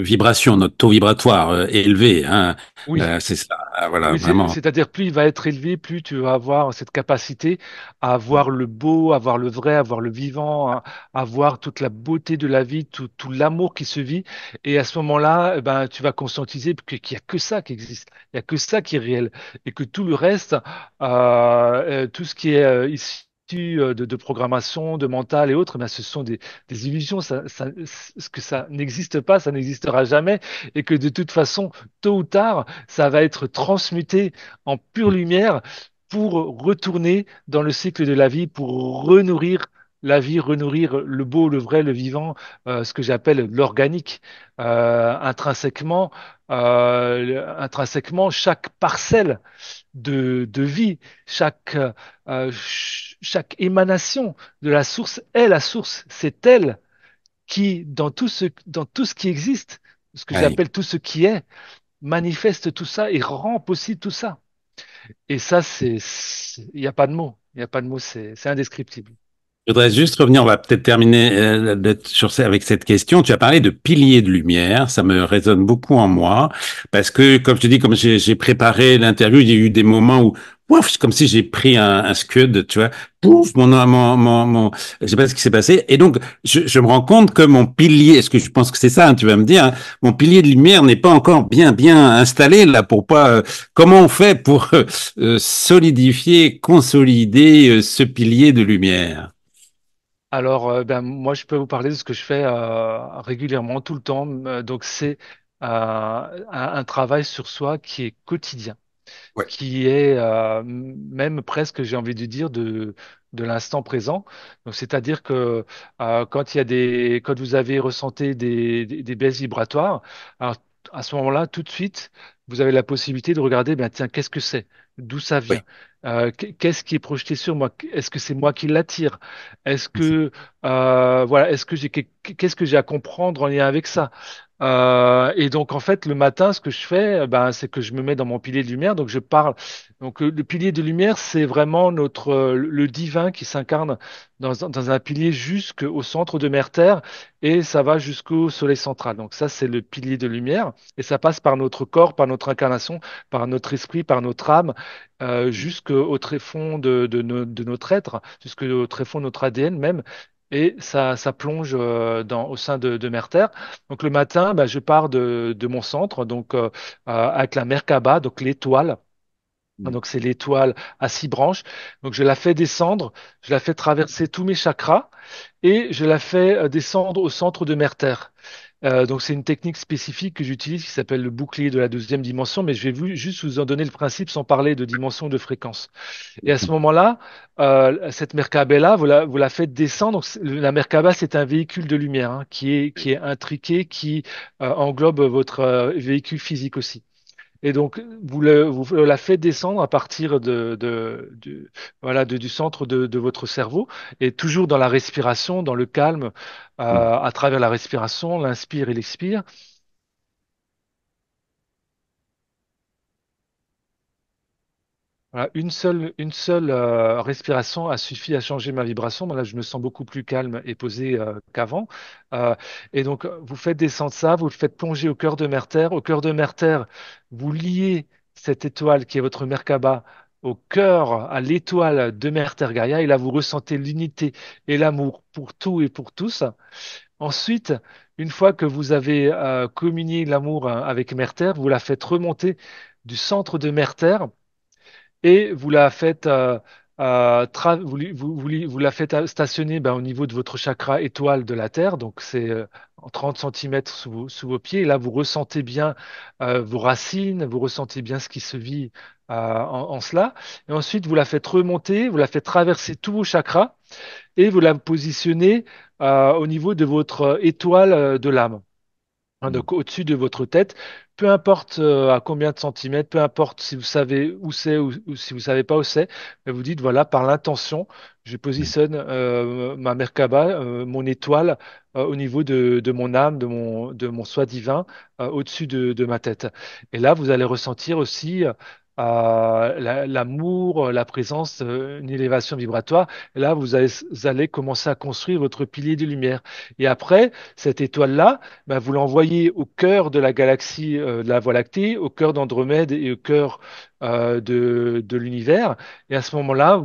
vibration, notre taux vibratoire élevé. Hein. Oui. C'est ça, voilà, Oui, vraiment. c'est-à-dire plus il va être élevé, plus tu vas avoir cette capacité à voir le beau, à voir le vrai, à voir le vivant, à voir toute la beauté de la vie, tout l'amour qui se vit. Et à ce moment-là, eh ben, tu vas conscientiser qu'il n'y a que ça qui existe, il n'y a que ça qui est réel. Et que tout le reste, tout ce qui est issu de programmation, de mental et autres, eh ben, ce sont des illusions. Ce que ça n'existe pas, ça n'existera jamais. Et que de toute façon, tôt ou tard, ça va être transmuté en pure lumière pour retourner dans le cycle de la vie, pour renourrir la vie, renourrir le beau, le vrai, le vivant, ce que j'appelle l'organique. Intrinsèquement, intrinsèquement, chaque parcelle de vie, chaque émanation de la source est la source. C'est elle qui, dans tout ce qui existe, ce que Ouais. j'appelle tout ce qui est, manifeste tout ça et rend possible tout ça. Et ça, il n'y a pas de mots. Il n'y a pas de mots, c'est indescriptible. Je voudrais juste revenir, on va peut-être terminer avec cette question. Tu as parlé de piliers de lumière, ça me résonne beaucoup en moi, parce que, comme je te dis, comme j'ai préparé l'interview, il y a eu des moments où, ouf, c'est comme si j'ai pris un scud, tu vois, pouf, je sais pas ce qui s'est passé. Et donc, je me rends compte que mon pilier, est-ce que je pense que c'est ça, hein, tu vas me dire, hein, mon pilier de lumière n'est pas encore bien installé là pour pas, comment on fait pour solidifier, consolider ce pilier de lumière? Alors, ben, moi, je peux vous parler de ce que je fais régulièrement, tout le temps. Donc, c'est un travail sur soi qui est quotidien, Ouais. qui est même presque, j'ai envie de dire, de l'instant présent. Donc, c'est-à-dire que quand il y a quand vous avez ressenti des baisses vibratoires, alors à ce moment-là, tout de suite, vous avez la possibilité de regarder, ben, tiens, qu'est-ce que c'est? D'où ça Oui. vient? Qu'est-ce qui est projeté sur moi? Est-ce que c'est moi qui l'attire? Est-ce C'est- que voilà, est-ce que qu'est-ce que j'ai à comprendre en lien avec ça? Et donc en fait le matin, ce que je fais, ben, c'est que je me mets dans mon pilier de lumière, donc je parle. Donc le pilier de lumière, c'est vraiment notre le divin qui s'incarne dans un pilier jusqu'au centre de Mère Terre et ça va jusqu'au Soleil central. Donc ça, c'est le pilier de lumière et ça passe par notre corps, par notre incarnation, par notre esprit, par notre âme jusqu'au tréfonds de notre être, jusqu'au tréfonds de notre ADN même. Et ça plonge au sein de Mère Terre. Donc le matin, bah, je pars de mon centre, donc avec la Merkaba, donc l'étoile. Donc c'est l'étoile à 6 branches. Donc je la fais descendre, je la fais traverser tous mes chakras et je la fais descendre au centre de Mère Terre. Donc c'est une technique spécifique que j'utilise qui s'appelle le bouclier de la deuxième dimension, mais je vais juste vous en donner le principe sans parler de dimension de fréquence. Et à ce moment-là, cette Merkaba-là, vous la faites descendre. Donc, la Merkaba, c'est un véhicule de lumière hein, qui est intriqué, qui englobe votre véhicule physique aussi. Et donc, vous la faites descendre à partir voilà, du centre de votre cerveau, et toujours dans la respiration, dans le calme, à travers la respiration, l'inspire et l'expire. Voilà, une seule respiration a suffi à changer ma vibration. Là, je me sens beaucoup plus calme et posé qu'avant. Euh, et donc, vous faites descendre ça, vous le faites plonger au cœur de Mère Terre. Au cœur de Mère Terre, vous liez cette étoile qui est votre Merkaba au cœur, à l'étoile de Mère Terre Gaïa. Et là, vous ressentez l'unité et l'amour pour tout et pour tous. Ensuite, une fois que vous avez communié l'amour avec Mère Terre, vous la faites remonter du centre de Mère Terre et vous la faites, vous la faites stationner ben, au niveau de votre chakra étoile de la Terre, donc c'est en 30 centimètres sous vos pieds. Et là, vous ressentez bien vos racines, vous ressentez bien ce qui se vit en cela. Et ensuite, vous la faites remonter, vous la faites traverser tous vos chakras et vous la positionnez au niveau de votre étoile de l'âme. Hein, donc au-dessus de votre tête, peu importe à combien de centimètres, peu importe si vous savez où c'est ou si vous savez pas où c'est, mais vous dites voilà, par l'intention, je positionne ma Merkaba, mon étoile, au niveau de mon âme, de mon soi divin, au-dessus de ma tête. Et là, vous allez ressentir aussi l'amour, la présence, une élévation vibratoire. Et là, vous allez commencer à construire votre pilier de lumière. Et après, cette étoile-là, ben, vous l'envoyez au cœur de la galaxie de la Voie lactée, au cœur d'Andromède et au cœur de l'univers. Et à ce moment-là,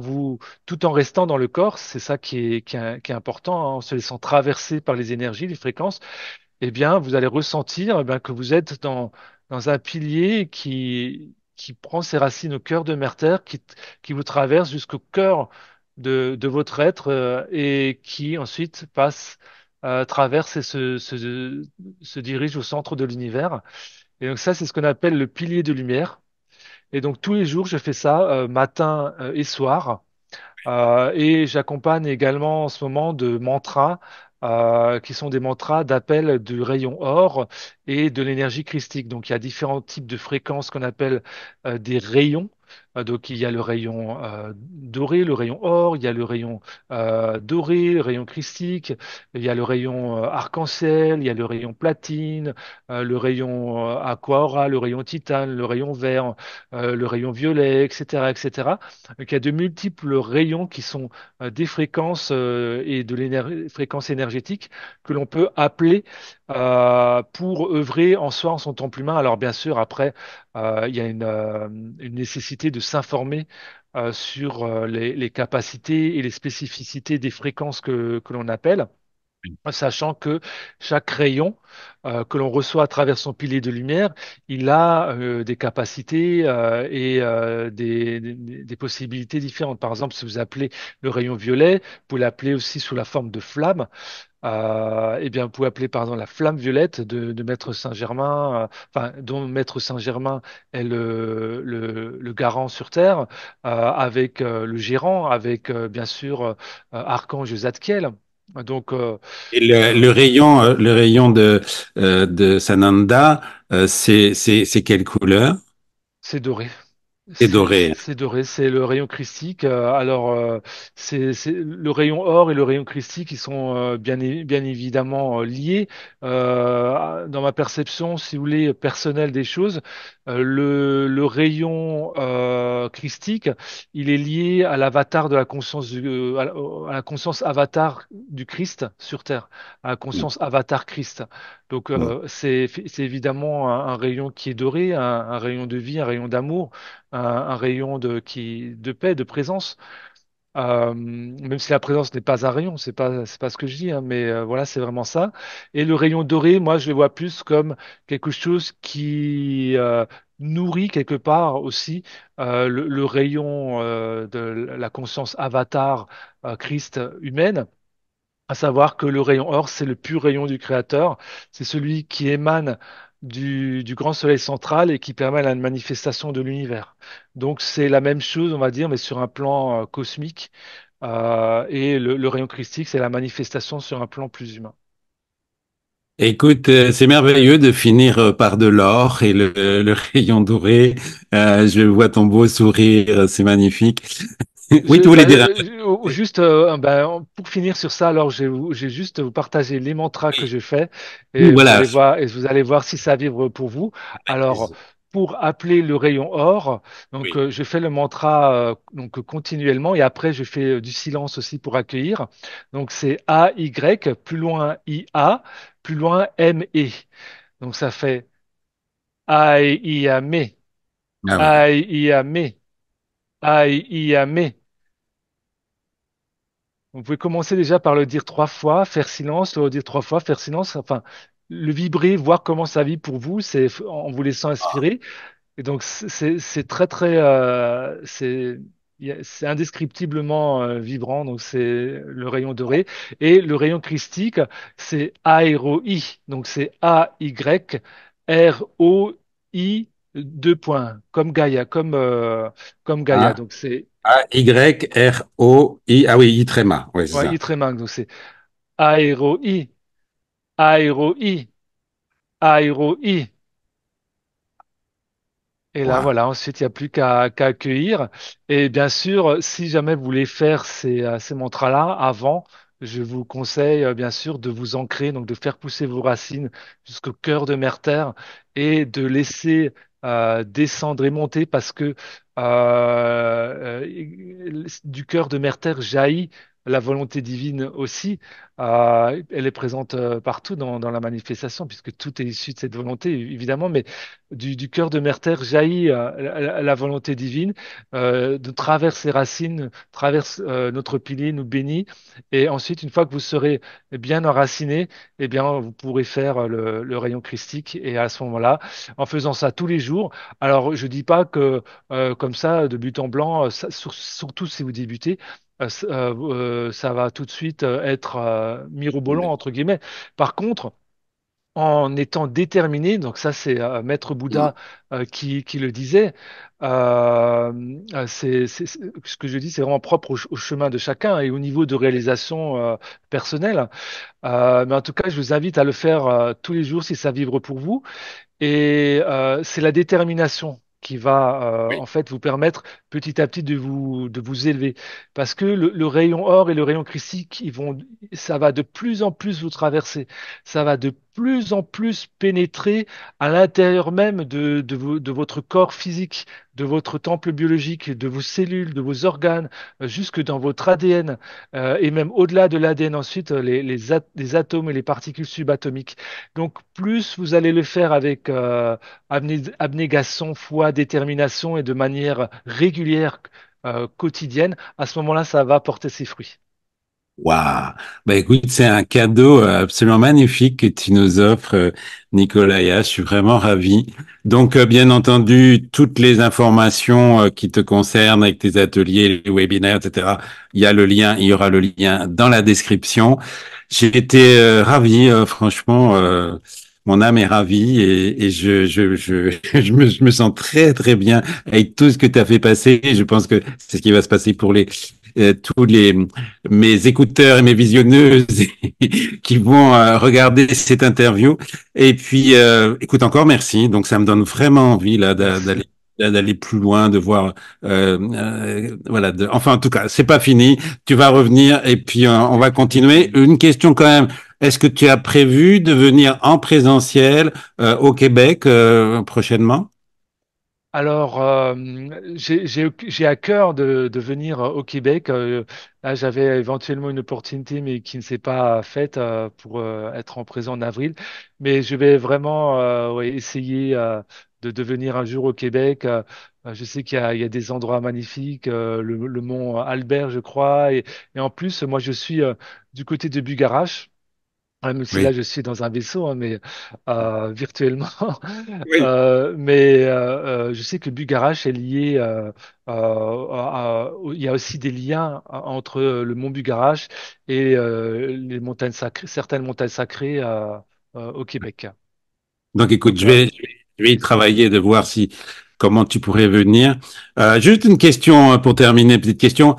tout en restant dans le corps, c'est ça qui est important, hein, en se laissant traverser par les énergies, les fréquences, eh bien, vous allez ressentir eh bien, que vous êtes dans un pilier qui prend ses racines au cœur de Mère Terre, qui vous traverse jusqu'au cœur de votre être et qui ensuite passe, traverse et se dirige au centre de l'univers. Et donc ça, c'est ce qu'on appelle le pilier de lumière. Et donc tous les jours, je fais ça matin et soir. Et j'accompagne également en ce moment de mantras qui sont des mantras d'appel du rayon or et de l'énergie christique. Donc il y a différents types de fréquences qu'on appelle des rayons. Donc il y a le rayon doré, le rayon or, il y a le rayon doré, le rayon christique, il y a le rayon arc-en-ciel, il y a le rayon platine, le rayon aqua aura, le rayon titane, le rayon vert, le rayon violet, etc., etc. Donc, il y a de multiples rayons qui sont des fréquences et de fréquences énergétiques que l'on peut appeler pour œuvrer en soi, en son temple humain. Alors bien sûr, après, il y a une nécessité de s'informer sur les capacités et les spécificités des fréquences que l'on appelle. Sachant que chaque rayon que l'on reçoit à travers son pilier de lumière, il a des capacités et des possibilités différentes. Par exemple, si vous appelez le rayon violet, vous pouvez l'appeler aussi sous la forme de flamme. Eh bien, vous pouvez appeler pardon la flamme violette de Maître Saint-Germain, enfin dont Maître Saint-Germain est le garant sur Terre, avec le gérant, avec bien sûr Archange Zadkiel. Donc, Et euh, le rayon de Sananda, c'est quelle couleur? c'est doré. C'est doré. C'est doré, c'est le rayon christique. C'est le rayon or et le rayon christique, ils sont bien évidemment liés. Dans ma perception, si vous voulez, personnelle des choses, le rayon christique, il est lié à l'avatar de la conscience, à la conscience avatar du Christ sur Terre, à la Mm, conscience avatar Christ. Donc, mm. c'est évidemment un rayon qui est doré, un rayon de vie, un rayon d'amour, un rayon de paix, de présence. Même si la présence n'est pas un rayon, c'est pas ce que je dis, hein, mais voilà, c'est vraiment ça. Et le rayon doré, moi, je le vois plus comme quelque chose qui nourrit quelque part aussi le rayon de la conscience avatar Christ humaine. À savoir que le rayon or, c'est le pur rayon du Créateur. C'est celui qui émane du grand soleil central et qui permet la manifestation de l'univers. Donc c'est la même chose, on va dire, mais sur un plan cosmique. Et le rayon christique, c'est la manifestation sur un plan plus humain. Écoute, c'est merveilleux de finir par de l'or et le rayon doré. Je vois ton beau sourire, c'est magnifique. Oui, tu voulais dire un truc. Juste pour finir sur ça, alors j'ai juste vous partager les mantras que Oui, je fais oui, et voilà. vous allez voir si ça vibre pour vous. Avec Alors plaisir. pour appeler le rayon or, donc Oui. je fais le mantra continuellement et après je fais du silence aussi pour accueillir. Donc c'est A Y plus loin I A plus loin M E. Donc ça fait Aïe I A Me Ah oui. Aïe I A Me Aïe I A Me. Vous pouvez commencer déjà par le dire 3 fois, faire silence, le redire 3 fois, faire silence, enfin, le vibrer, voir comment ça vibre pour vous, c'est en vous laissant inspirer. Et donc, c'est très, très, c'est indescriptiblement vibrant. Donc, c'est le rayon doré. Et le rayon christique, c'est aéro-I. Donc, c'est A-Y-R-O-I, deux points, comme Gaïa, comme Gaïa. A, Donc, c'est A-Y-R-O-I. Ah oui, I tréma. Oui, c'est ouais, ça. I tréma. Donc, c'est aéro-I. Aéro-I, aéro-I. Et là, Wow. voilà, ensuite, il n'y a plus qu'à accueillir. Et bien sûr, si jamais vous voulez faire ces mantras-là avant, je vous conseille, bien sûr, de vous ancrer, donc de faire pousser vos racines jusqu'au cœur de Mère Terre et de laisser descendre et monter parce que du cœur de Mère Terre jaillit la volonté divine aussi. Elle est présente partout dans la manifestation puisque tout est issu de cette volonté, évidemment, mais du cœur de Mère Terre jaillit la volonté divine, de travers ses racines, traverse notre pilier, nous bénit, et ensuite, une fois que vous serez bien enraciné, eh bien, vous pourrez faire le rayon christique, et à ce moment-là, en faisant ça tous les jours, alors je dis pas que comme ça, de but en blanc, surtout si vous débutez, ça va tout de suite être mirobolant, entre guillemets. Par contre, en étant déterminé, donc ça c'est Maître Mm. Bouddha qui le disait, euh, ce que je dis c'est vraiment propre au chemin de chacun et au niveau de réalisation personnelle. Mais en tout cas, je vous invite à le faire tous les jours si ça vibre pour vous. Et c'est la détermination qui va Oui. en fait vous permettre petit à petit de vous élever. Parce que le rayon or et le rayon christique, ça va de plus en plus vous traverser. Ça va de plus en plus pénétrer à l'intérieur même de votre corps physique, de votre temple biologique, de vos cellules, de vos organes, jusque dans votre ADN, et même au-delà de l'ADN ensuite, les atomes et les particules subatomiques. Donc, plus vous allez le faire avec abnégation, foi, détermination et de manière régulière, quotidienne, à ce moment-là, ça va porter ses fruits. Waouh. Bah écoute, c'est un cadeau absolument magnifique que tu nous offres, Nicolaya. Je suis vraiment ravi. Donc, bien entendu, toutes les informations qui te concernent avec tes ateliers, les webinaires, etc. Il y aura le lien dans la description. J'ai été ravi, franchement. Mon âme est ravie et je me sens très, très bien avec tout ce que tu as fait passer. Je pense que c'est ce qui va se passer pour tous mes écouteurs et mes visionneuses qui vont regarder cette interview. Et puis, écoute, encore merci. Donc, ça me donne vraiment envie là d'aller Merci. d'aller plus loin, de voir, voilà. Enfin, en tout cas, c'est pas fini. Tu vas revenir et puis on va continuer. Une question quand même. Est-ce que tu as prévu de venir en présentiel au Québec prochainement? Alors, j'ai à cœur de venir au Québec. Là, j'avais éventuellement une opportunité, mais qui ne s'est pas faite pour être en présent en avril. Mais je vais vraiment ouais, essayer de venir un jour au Québec. Je sais il y a des endroits magnifiques, le mont Albert, je crois. Et en plus, moi, je suis du côté de Bugarache. Même si là Oui. je suis dans un vaisseau, hein, mais virtuellement. Oui. Je sais que Bugarache est lié. Il y a aussi des liens entre le mont Bugarache et les montagnes sacrées, certaines montagnes sacrées au Québec. Donc, écoute, Donc voilà. je vais y travailler de voir si comment tu pourrais venir. Juste une question pour terminer, petite question.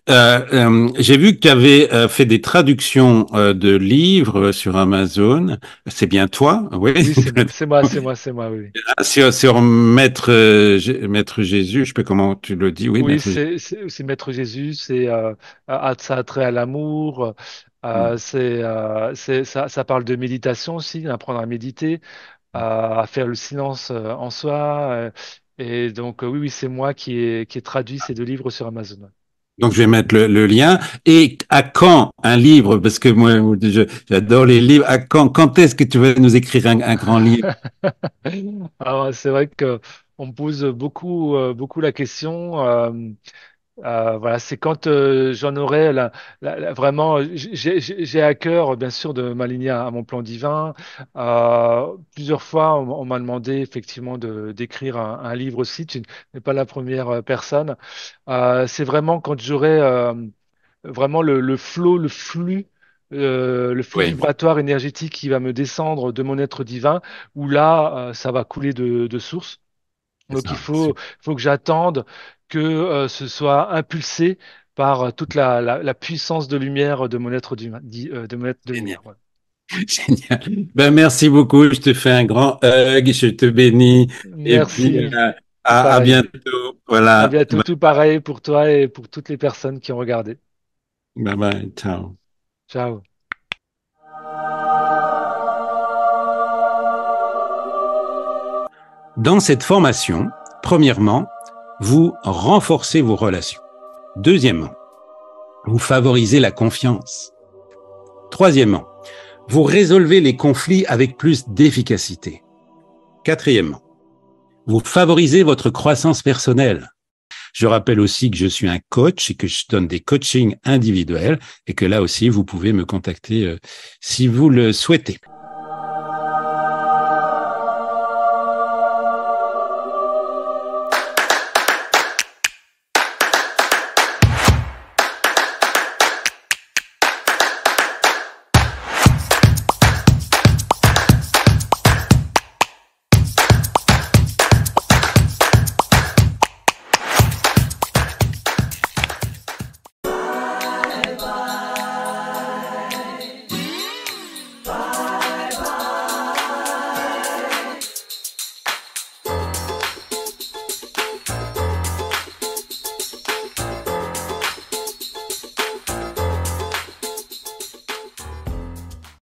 J'ai vu que tu avais fait des traductions de livres sur Amazon. C'est bien toi? Oui. Oui, c'est moi, oui. Sur Maître, Maître Jésus, je sais pas comment tu le dis. Oui, Oui, Maître Jésus. c'est Maître Jésus, ça a trait à l'amour, ça parle de méditation aussi, d'apprendre à méditer, à faire le silence en soi. Et donc, oui, oui, c'est moi qui ai traduit ces deux livres sur Amazon. Donc, je vais mettre le lien. Et à quand un livre? Parce que moi, j'adore les livres. À quand est-ce que tu vas nous écrire un grand livre? Alors, c'est vrai que on me pose beaucoup la question. Voilà, c'est quand j'en aurai vraiment. J'ai à cœur, bien sûr, de m'aligner à mon plan divin. Plusieurs fois, on m'a demandé effectivement d'écrire un livre aussi. Tu n'es pas la première personne. C'est vraiment quand j'aurai vraiment le flow, le flux Oui, vibratoire énergétique qui va me descendre de mon être divin, où là, ça va couler de source. c'est Donc ça. faut que j'attende que ce soit impulsé par toute la puissance de lumière de mon être de mon être de Génial. lumière. Ouais. Génial. Ben, merci beaucoup. Je te fais un grand hug. Je te bénis. Et puis, Merci, tout à pareil. bientôt. À Voilà. bientôt, tout pareil pour toi et pour toutes les personnes qui ont regardé. Bye bye. Ciao. Ciao. Dans cette formation, premièrement, vous renforcez vos relations. Deuxièmement, vous favorisez la confiance. Troisièmement, vous résolvez les conflits avec plus d'efficacité. Quatrièmement, vous favorisez votre croissance personnelle. Je rappelle aussi que je suis un coach et que je donne des coachings individuels et que là aussi, vous pouvez me contacter si vous le souhaitez.